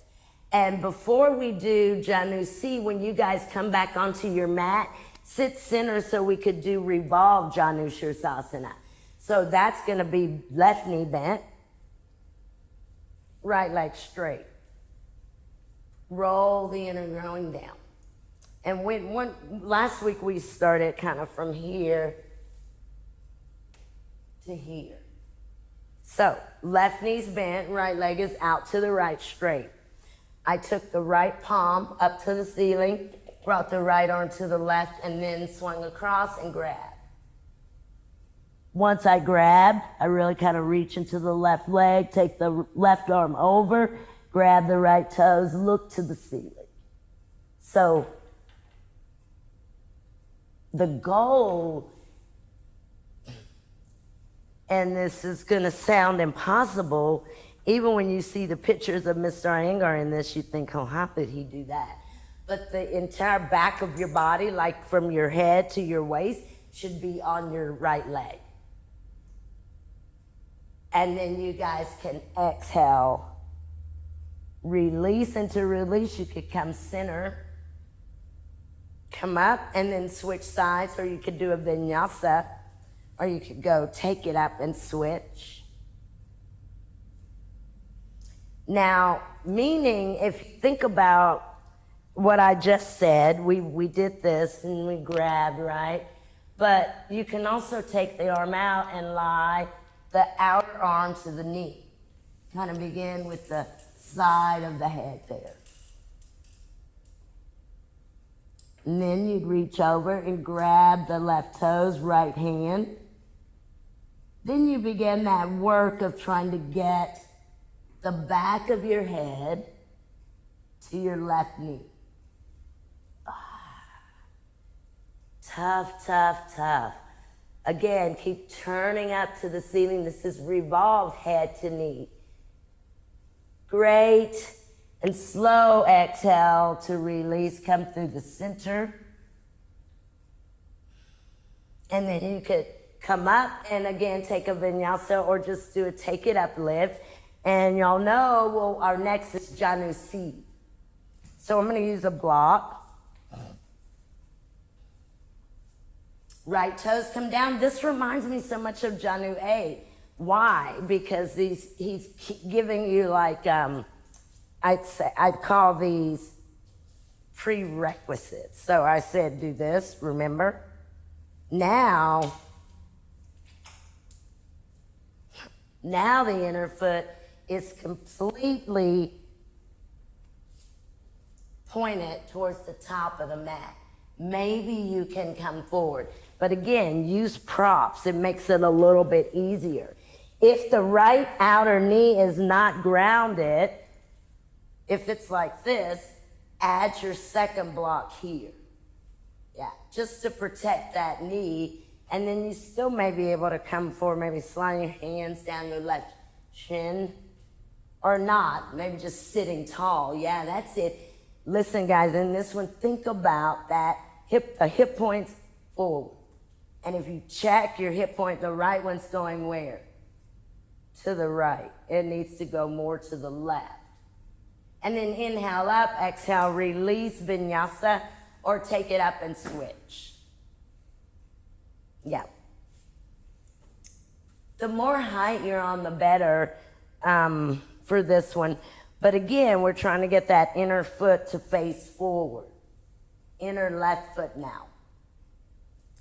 And before we do Janu C, when you guys come back onto your mat, sit center so we could do revolve Janu Shirsasana. So that's going to be left knee bent, right leg straight. Roll the inner groin down. And last week we started kind of from here to here. So left knee's bent, right leg is out to the right straight. I took the right palm up to the ceiling, brought the right arm to the left, and then swung across and grabbed. Once I grabbed, I really kind of reach into the left leg, take the left arm over, grab the right toes, look to the ceiling. So the goal, and this is going to sound impossible, even when you see the pictures of Mr. Iyengar in this, you think, oh, how did he do that? But the entire back of your body, like from your head to your waist, should be on your right leg. And then you guys can exhale. Release into release. You could come center, come up, and then switch sides, or you could do a vinyasa, or you could go take it up and switch. Now, meaning, if you think about what I just said, we did this and we grabbed, right? But you can also take the arm out and lie the outer arm to the knee. Kind of begin with the side of the head there. And then you'd reach over and grab the left toes, right hand. Then you begin that work of trying to get the back of your head to your left knee. Tough, tough, tough. Again, keep turning up to the ceiling. This is revolved head to knee. Great. And slow exhale to release. Come through the center. And then you could come up and again take a vinyasa or just do a take it up lift. And y'all know, well, our next is Janu C. So I'm going to use a block. Right toes come down. This reminds me so much of Janu A. Why? Because he's giving you like, I'd call these prerequisites. So I said, do this, remember? Now the inner foot is completely pointed towards the top of the mat. Maybe you can come forward. But again, use props. It makes it a little bit easier. If the right outer knee is not grounded, if it's like this, add your second block here. Yeah, just to protect that knee. And then you still may be able to come forward, maybe slide your hands down your left shin. Or not, maybe just sitting tall. Yeah, that's it. Listen, guys, in this one, think about that the hip points forward. And if you check your hip point, the right one's going where? To the right. It needs to go more to the left. And then inhale up, exhale, release, vinyasa, or take it up and switch. Yeah. The more height you're on, the better for this one. But again, we're trying to get that inner foot to face forward. Inner left foot now.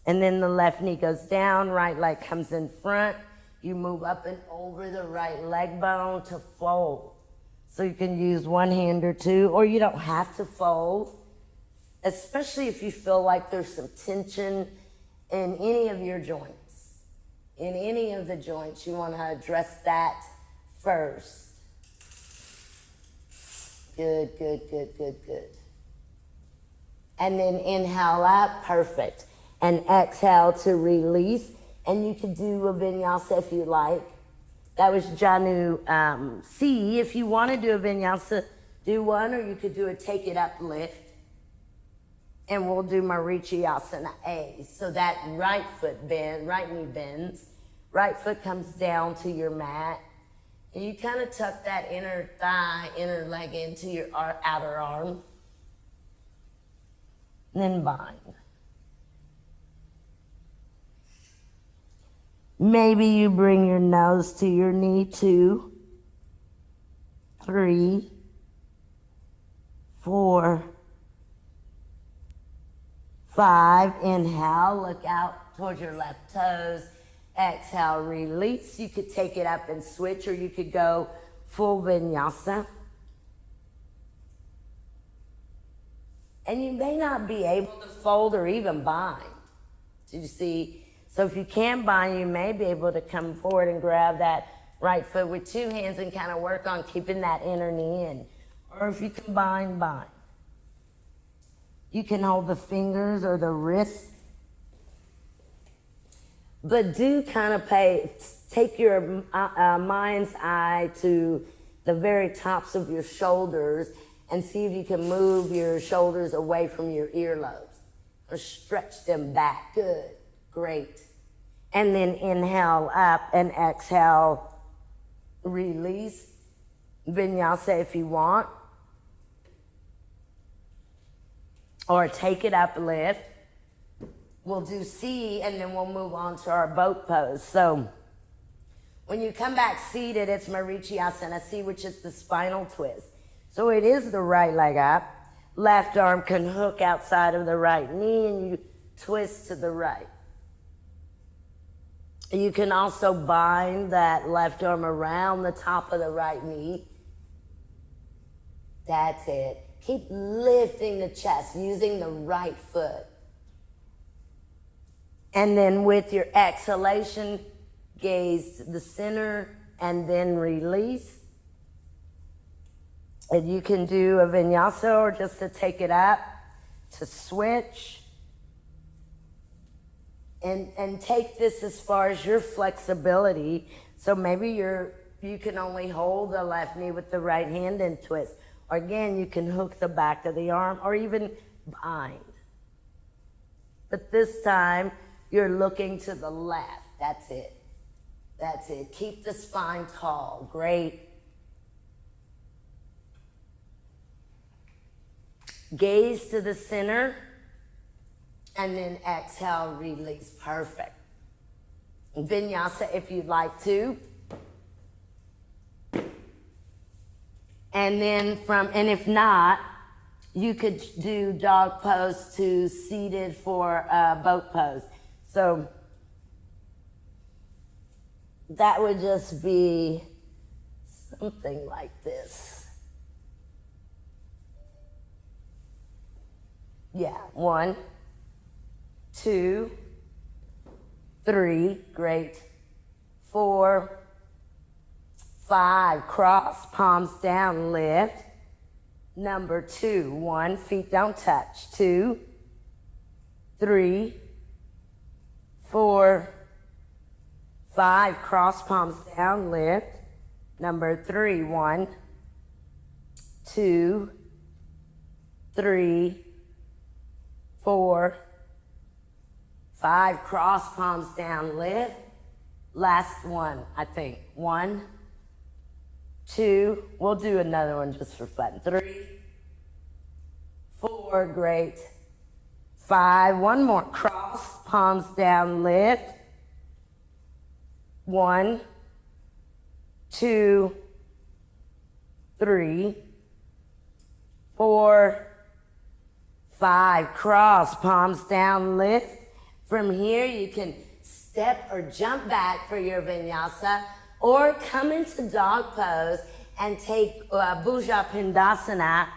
And then the left knee goes down, right leg comes in front. You move up and over the right leg bone to fold. So you can use one hand or two, or you don't have to fold, especially if you feel like there's some tension in any of your joints. In any of the joints, you want to address that first. Good, good, good, good, good. And then inhale up, perfect. And exhale to release. And you can do a vinyasa if you like. That was Janu C. If you want to do a vinyasa, do one, or you could do a take it up lift. And we'll do Marichyasana A. So that right foot bend, right knee bends. Right foot comes down to your mat. And you kind of tuck that inner thigh, inner leg into your outer arm. And then bind. Maybe you bring your nose to your knee, 2, 3, 4, 5. Inhale, look out towards your left toes. Exhale, release. You could take it up and switch, or you could go full vinyasa. And you may not be able to fold or even bind. Did you see? So if you can't bind, you may be able to come forward and grab that right foot with 2 hands and kind of work on keeping that inner knee in. Or if you can bind. You can hold the fingers or the wrists But do kind of take your mind's eye to the very tops of your shoulders and see if you can move your shoulders away from your earlobes. Or stretch them back. Good. Great. And then inhale up and exhale, release. Vinyasa if you want. Or take it up, lift. We'll do C, and then we'll move on to our boat pose. So when you come back seated, it's Marichiasana C, which is the spinal twist. So it is the right leg up. Left arm can hook outside of the right knee, and you twist to the right. You can also bind that left arm around the top of the right knee. That's it. Keep lifting the chest using the right foot. And then with your exhalation, gaze to the center and then release. And you can do a vinyasa or just to take it up, to switch. And take this as far as your flexibility. So maybe you can only hold the left knee with the right hand and twist. Or again, you can hook the back of the arm or even bind. But this time, you're looking to the left. That's it. That's it. Keep the spine tall. Great. Gaze to the center. And then exhale, release. Perfect. Vinyasa if you'd like to. And then and if not, you could do dog pose to seated for boat pose. So that would just be something like this. Yeah, 1, 2, 3, great. 4, 5, cross, palms down, lift. Number 2, 1, feet don't touch. 2, 3, 4, 5, cross, palms down, lift. Number 3, 1, 2, 3, 4, 5, cross, palms down, lift. Last one, I think. 1, 2, we'll do another one just for fun. 3, 4, great. 5, one more, cross, palms down, lift. 1, 2, 3, 4, 5, cross, palms down, lift. From here, you can step or jump back for your vinyasa, or come into dog pose and take Bhuja Pindasana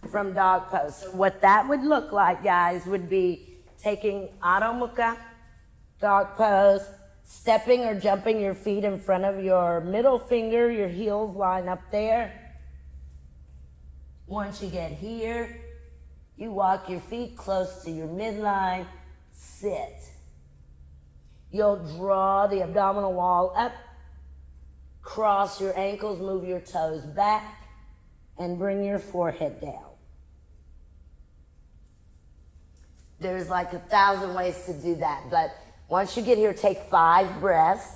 from dog pose. So what that would look like, guys, would be taking Adho Mukha, dog pose, stepping or jumping your feet in front of your middle finger, your heels line up there. Once you get here, you walk your feet close to your midline, sit. You'll draw the abdominal wall up, cross your ankles, move your toes back, and bring your forehead down. There's like 1,000 ways to do that, but once you get here, take 5 breaths.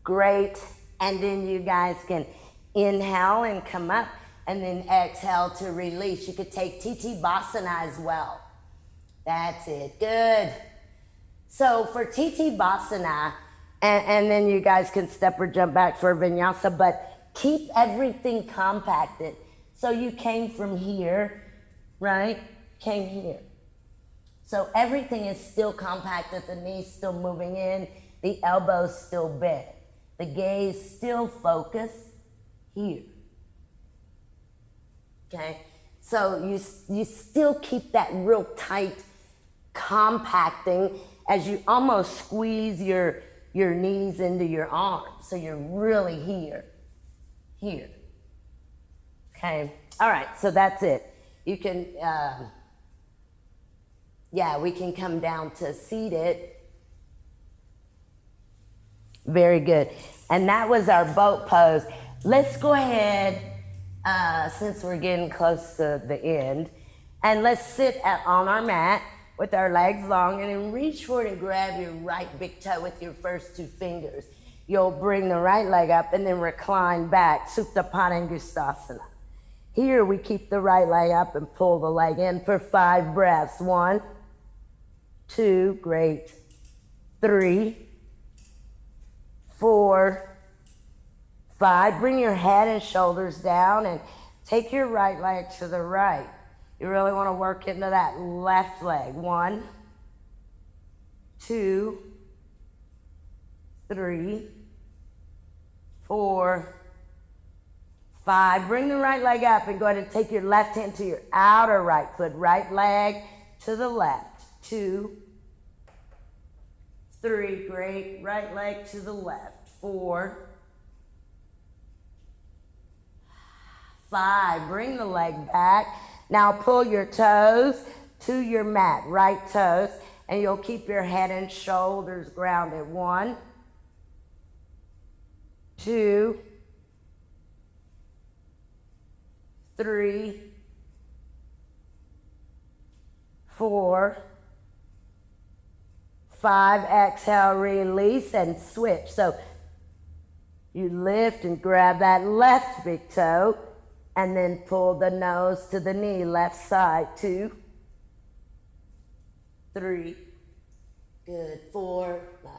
Great. And then you guys can inhale and come up, and then exhale to release. You could take Titti-Basana as well. That's it. Good. So for Titti-Basana, and then you guys can step or jump back for vinyasa, but keep everything compacted. So you came from here, right? Came here. So everything is still compacted, the knees still moving in, the elbows still bent, the gaze still focused here. Okay? So you still keep that real tight compacting as you almost squeeze your knees into your arms. So you're really here. Okay? All right, so that's it. You can Yeah, we can come down to seated. Very good. And that was our boat pose. Let's go ahead, since we're getting close to the end, and let's sit on our mat with our legs long and then reach forward and grab your right big toe with your first two fingers. You'll bring the right leg up and then recline back, Supta Padangusthasana. Here we keep the right leg up and pull the leg in for 5 breaths. 1, 2, great. 3, 4, 5. Bring your head and shoulders down and take your right leg to the right. You really want to work into that left leg. 1, 2, 3, 4, 5. Bring the right leg up and go ahead and take your left hand to your outer right foot. Right leg to the left. 2, 3, great. Right leg to the left. 4, 5. Bring the leg back. Now pull your toes to your mat, right toes, and you'll keep your head and shoulders grounded. 1, 2, 3, 4, 5. Exhale, release and switch. So you lift and grab that left big toe and then pull the nose to the knee, left side. 2, 3, good. 4, nice.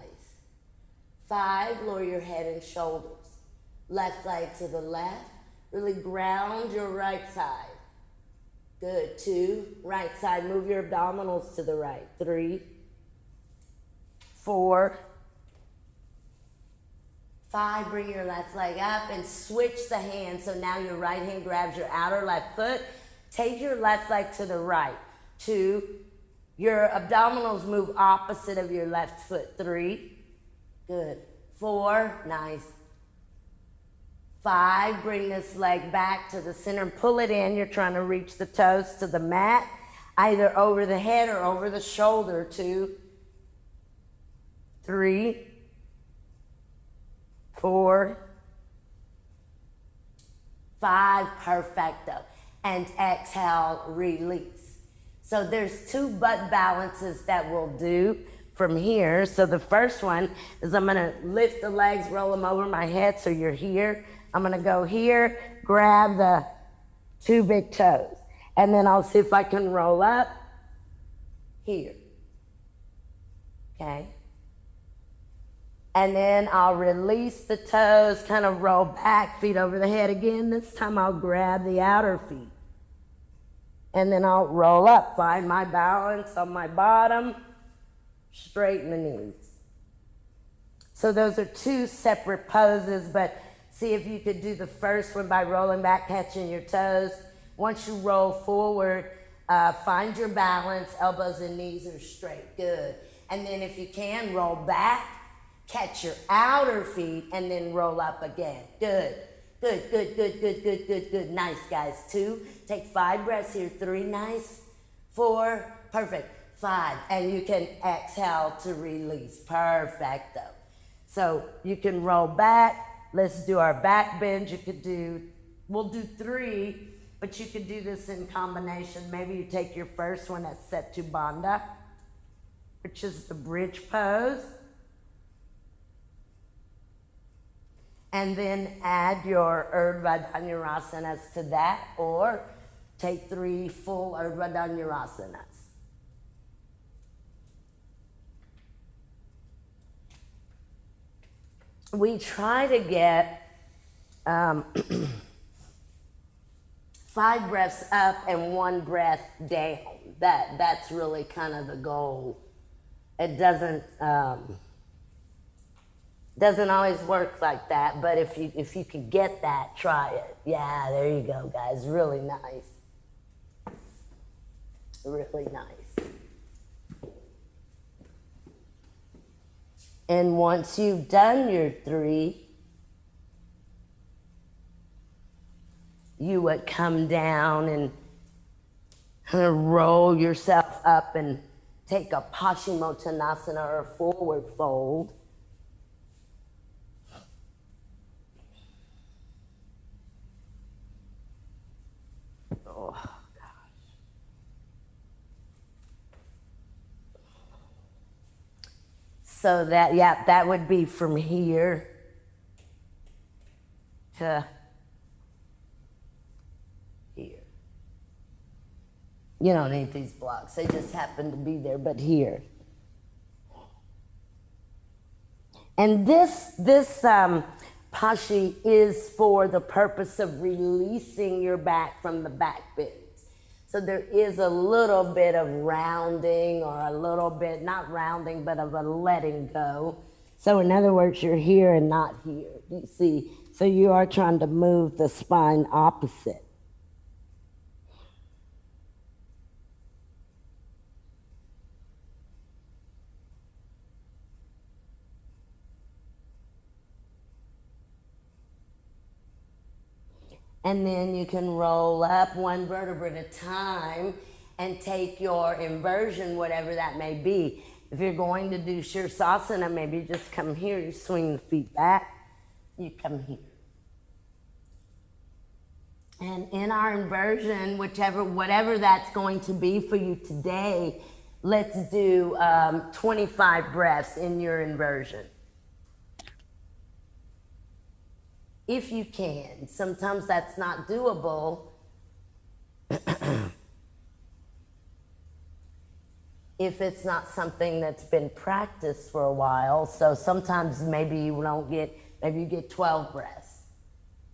5, lower your head and shoulders. Left leg to the left. Really ground your right side. Good. 2, right side. Move your abdominals to the right. 3, 4, 5, bring your left leg up and switch the hand. So now your right hand grabs your outer left foot. Take your left leg to the right. 2, your abdominals move opposite of your left foot. 3, good. 4, nice. 5, bring this leg back to the center and pull it in. You're trying to reach the toes to the mat, either over the head or over the shoulder. 2, 3, 4, 5, perfecto. And exhale, release. So there's 2 butt balances that we'll do from here. So the first one is I'm gonna lift the legs, roll them over my head so you're here. I'm gonna go here, grab the 2 big toes, and then I'll see if I can roll up here, okay? And then I'll release the toes, kind of roll back, feet over the head again. This time I'll grab the outer feet. And then I'll roll up, find my balance on my bottom, straighten the knees. So those are 2 separate poses, but see if you could do the first one by rolling back, catching your toes. Once you roll forward, find your balance, elbows and knees are straight, good. And then if you can, roll back, catch your outer feet, and then roll up again. Good, good, good, good, good, good, good, good. Nice, guys. 2, take 5 breaths here. 3, nice. 4, perfect. 5, and you can exhale to release. Perfecto. So you can roll back. Let's do our back bend. We'll do 3, but you could do this in combination. Maybe you take your first one as Setu Bandha, which is the bridge pose. And then add your Urdhva Dhanurasanas to that, or take 3 full Urdhva Dhanurasanas. We try to get 5 breaths up and 1 breath down. That's really kind of the goal. It doesn't always work like that, but if you can get that, try it. Yeah, there you go, guys. Really nice. Really nice. And once you've done your 3, you would come down and kind of roll yourself up and take a Paschimottanasana or forward fold. Oh, gosh. So that would be from here to here. You don't need these blocks. They just happen to be there, but here. And this Pashi is for the purpose of releasing your back from the back bend. So there is a little bit of rounding, or a little bit, not rounding, but of a letting go. So in other words, you're here and not here. You see, so you are trying to move the spine opposite. And then you can roll up one vertebra at a time and take your inversion, whatever that may be. If you're going to do Shirsasana, maybe just come here, you swing the feet back, you come here. And in our inversion, whatever that's going to be for you today, let's do 25 breaths in your inversion. If you can. Sometimes that's not doable. If it's not something that's been practiced for a while. So sometimes maybe you get 12 breaths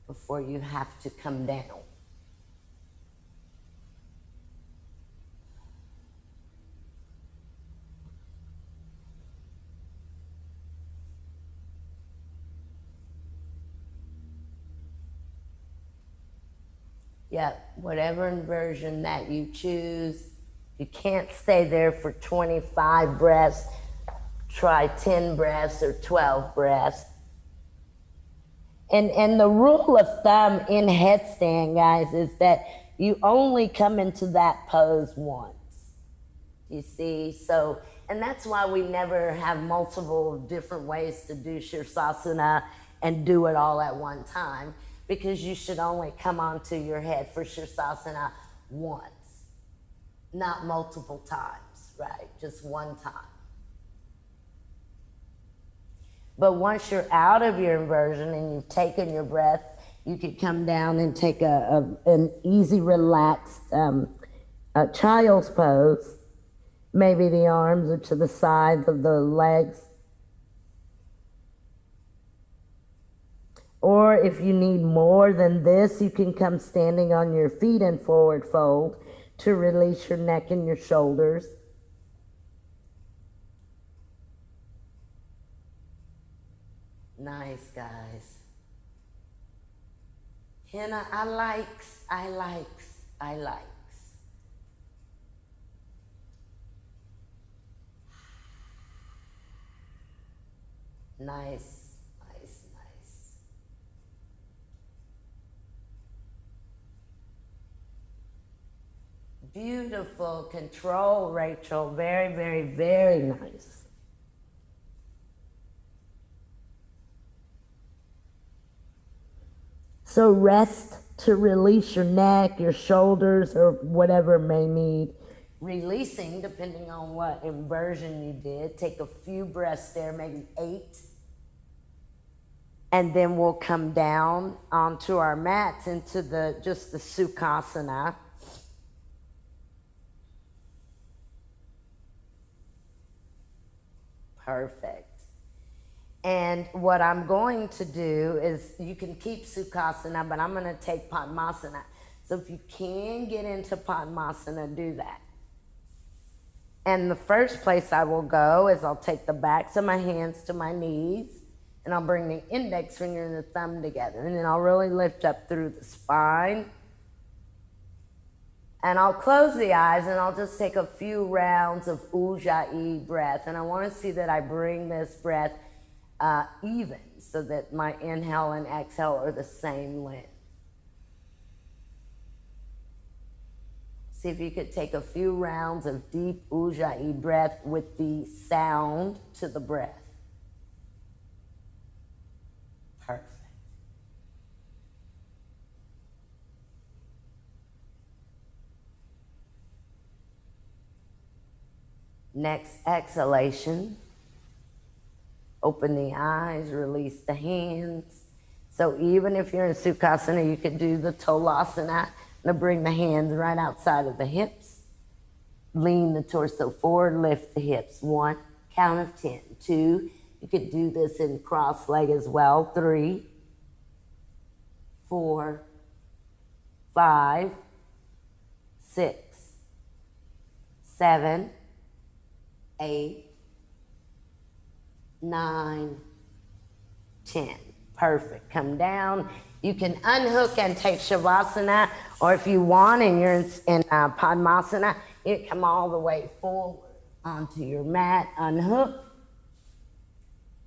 before you have to come down. Yeah, whatever inversion that you choose. You can't stay there for 25 breaths. Try 10 breaths or 12 breaths. And the rule of thumb in headstand, guys, is that you only come into that pose once. You see? So, and that's why we never have multiple different ways to do Shirsasana and do it all at one time, because you should only come onto your head for Shirsasana once, not multiple times, right? Just one time. But once you're out of your inversion and you've taken your breath, you could come down and take an easy, relaxed child's pose. Maybe the arms are to the sides of the legs. Or if you need more than this, you can come standing on your feet in forward fold to release your neck and your shoulders. Nice, guys. Hannah, I likes. Nice. Beautiful control, Rachel. Very, very, very nice. So rest to release your neck, your shoulders, or whatever may need releasing, depending on what inversion you did. Take a few breaths there, maybe 8. And then we'll come down onto our mats into just the Sukhasana. Perfect. And what I'm going to do is, you can keep Sukhasana, but I'm going to take Padmasana. So if you can get into Padmasana, do that. And the first place I will go is I'll take the backs of my hands to my knees, and I'll bring the index finger and the thumb together. And then I'll really lift up through the spine. And I'll close the eyes, and I'll just take a few rounds of Ujjayi breath. And I want to see that I bring this breath even, so that my inhale and exhale are the same length. See if you could take a few rounds of deep ujjayi breath with the sound to the breath. Perfect. Next exhalation, open the eyes, release the hands. So even if you're in Sukhasana, you could do the Tolasana. Now bring the hands right outside of the hips. Lean the torso forward, lift the hips. 1, count of 10. 2, you could do this in cross leg as well. 3, 4, 5, 6, 7, 8, 9, 10. Perfect. Come down. You can unhook and take Shavasana, or if you want and you're in Padmasana, you come all the way forward onto your mat, unhook.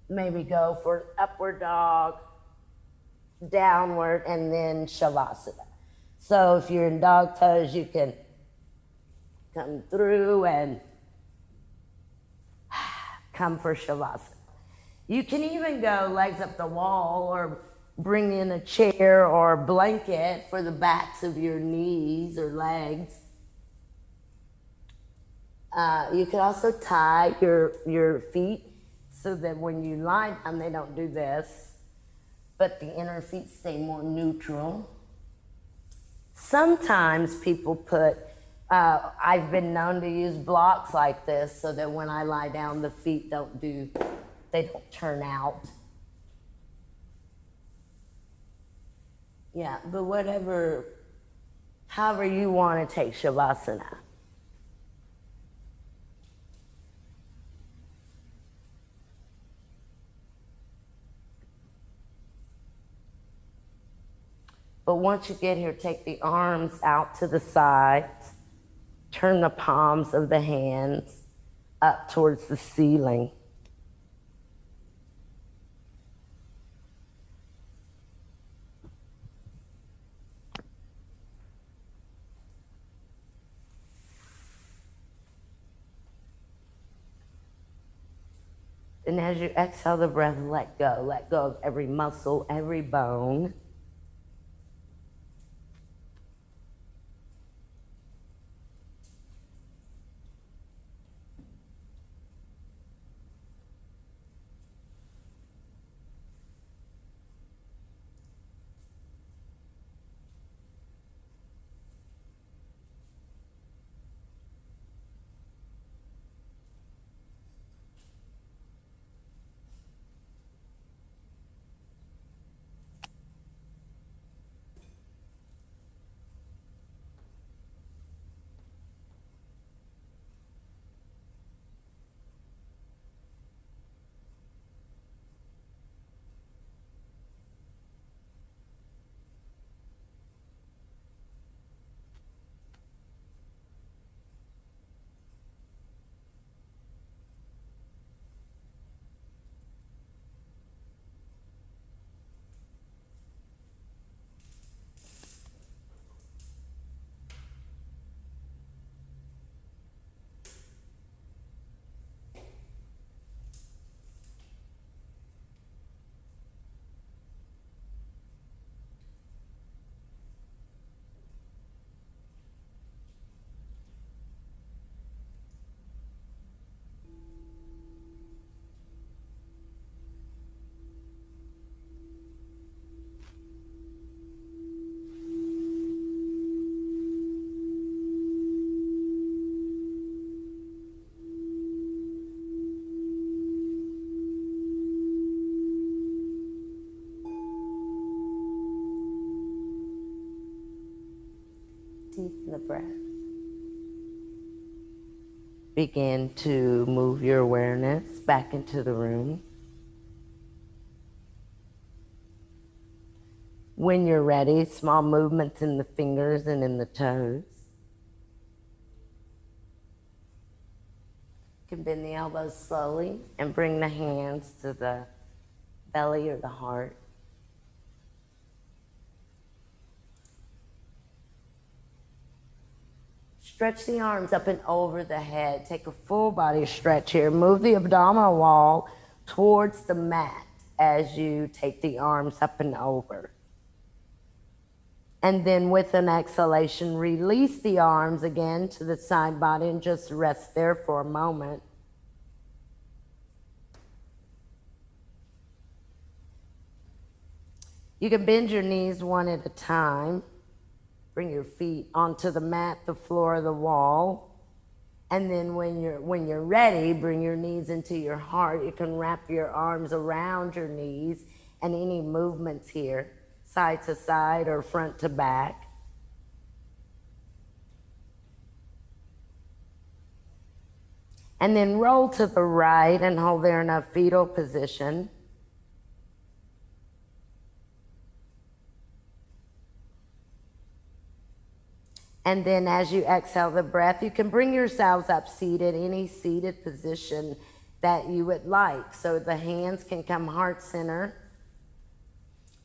Maybe go for upward dog, downward, and then Shavasana. So if you're in dog pose, you can come through and come for Shavasana. You can even go legs up the wall or bring in a chair or blanket for the backs of your knees or legs. You could also tie your feet so that when you lie down, they don't do this, but the inner feet stay more neutral. Sometimes people put, I've been known to use blocks like this so that when I lie down, the feet they don't turn out. Yeah, but however you want to take Shavasana. But once you get here, take the arms out to the sides, turn the palms of the hands up towards the ceiling. And as you exhale the breath, let go. Let go of every muscle, every bone. Deepen the breath. Begin to move your awareness back into the room. When you're ready, small movements in the fingers and in the toes. You can bend the elbows slowly and bring the hands to the belly or the heart. Stretch the arms up and over the head. Take a full body stretch here. Move the abdominal wall towards the mat as you take the arms up and over. And then with an exhalation, release the arms again to the side body and just rest there for a moment. You can bend your knees one at a time. Bring your feet onto the mat, the floor, the wall. And then when you're ready, bring your knees into your heart. You can wrap your arms around your knees, and any movements here, side to side or front to back. And then roll to the right and hold there in a fetal position. And then as you exhale the breath, you can bring yourselves up seated, any seated position that you would like. So the hands can come heart center,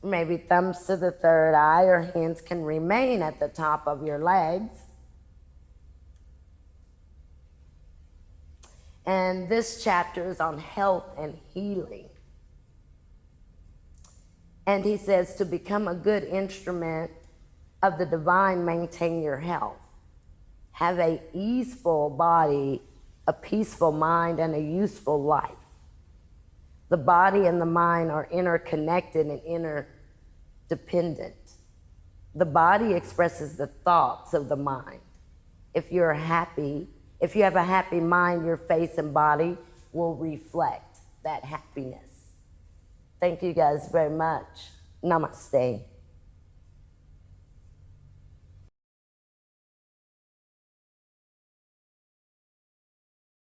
maybe thumbs to the third eye, or hands can remain at the top of your legs. And this chapter is on health and healing. And he says to become a good instrument of the divine, maintain your health. Have a easeful body, a peaceful mind, and a useful life. The body and the mind are interconnected and interdependent. The body expresses the thoughts of the mind. If you have a happy mind, your face and body will reflect that happiness. Thank you guys very much. Namaste.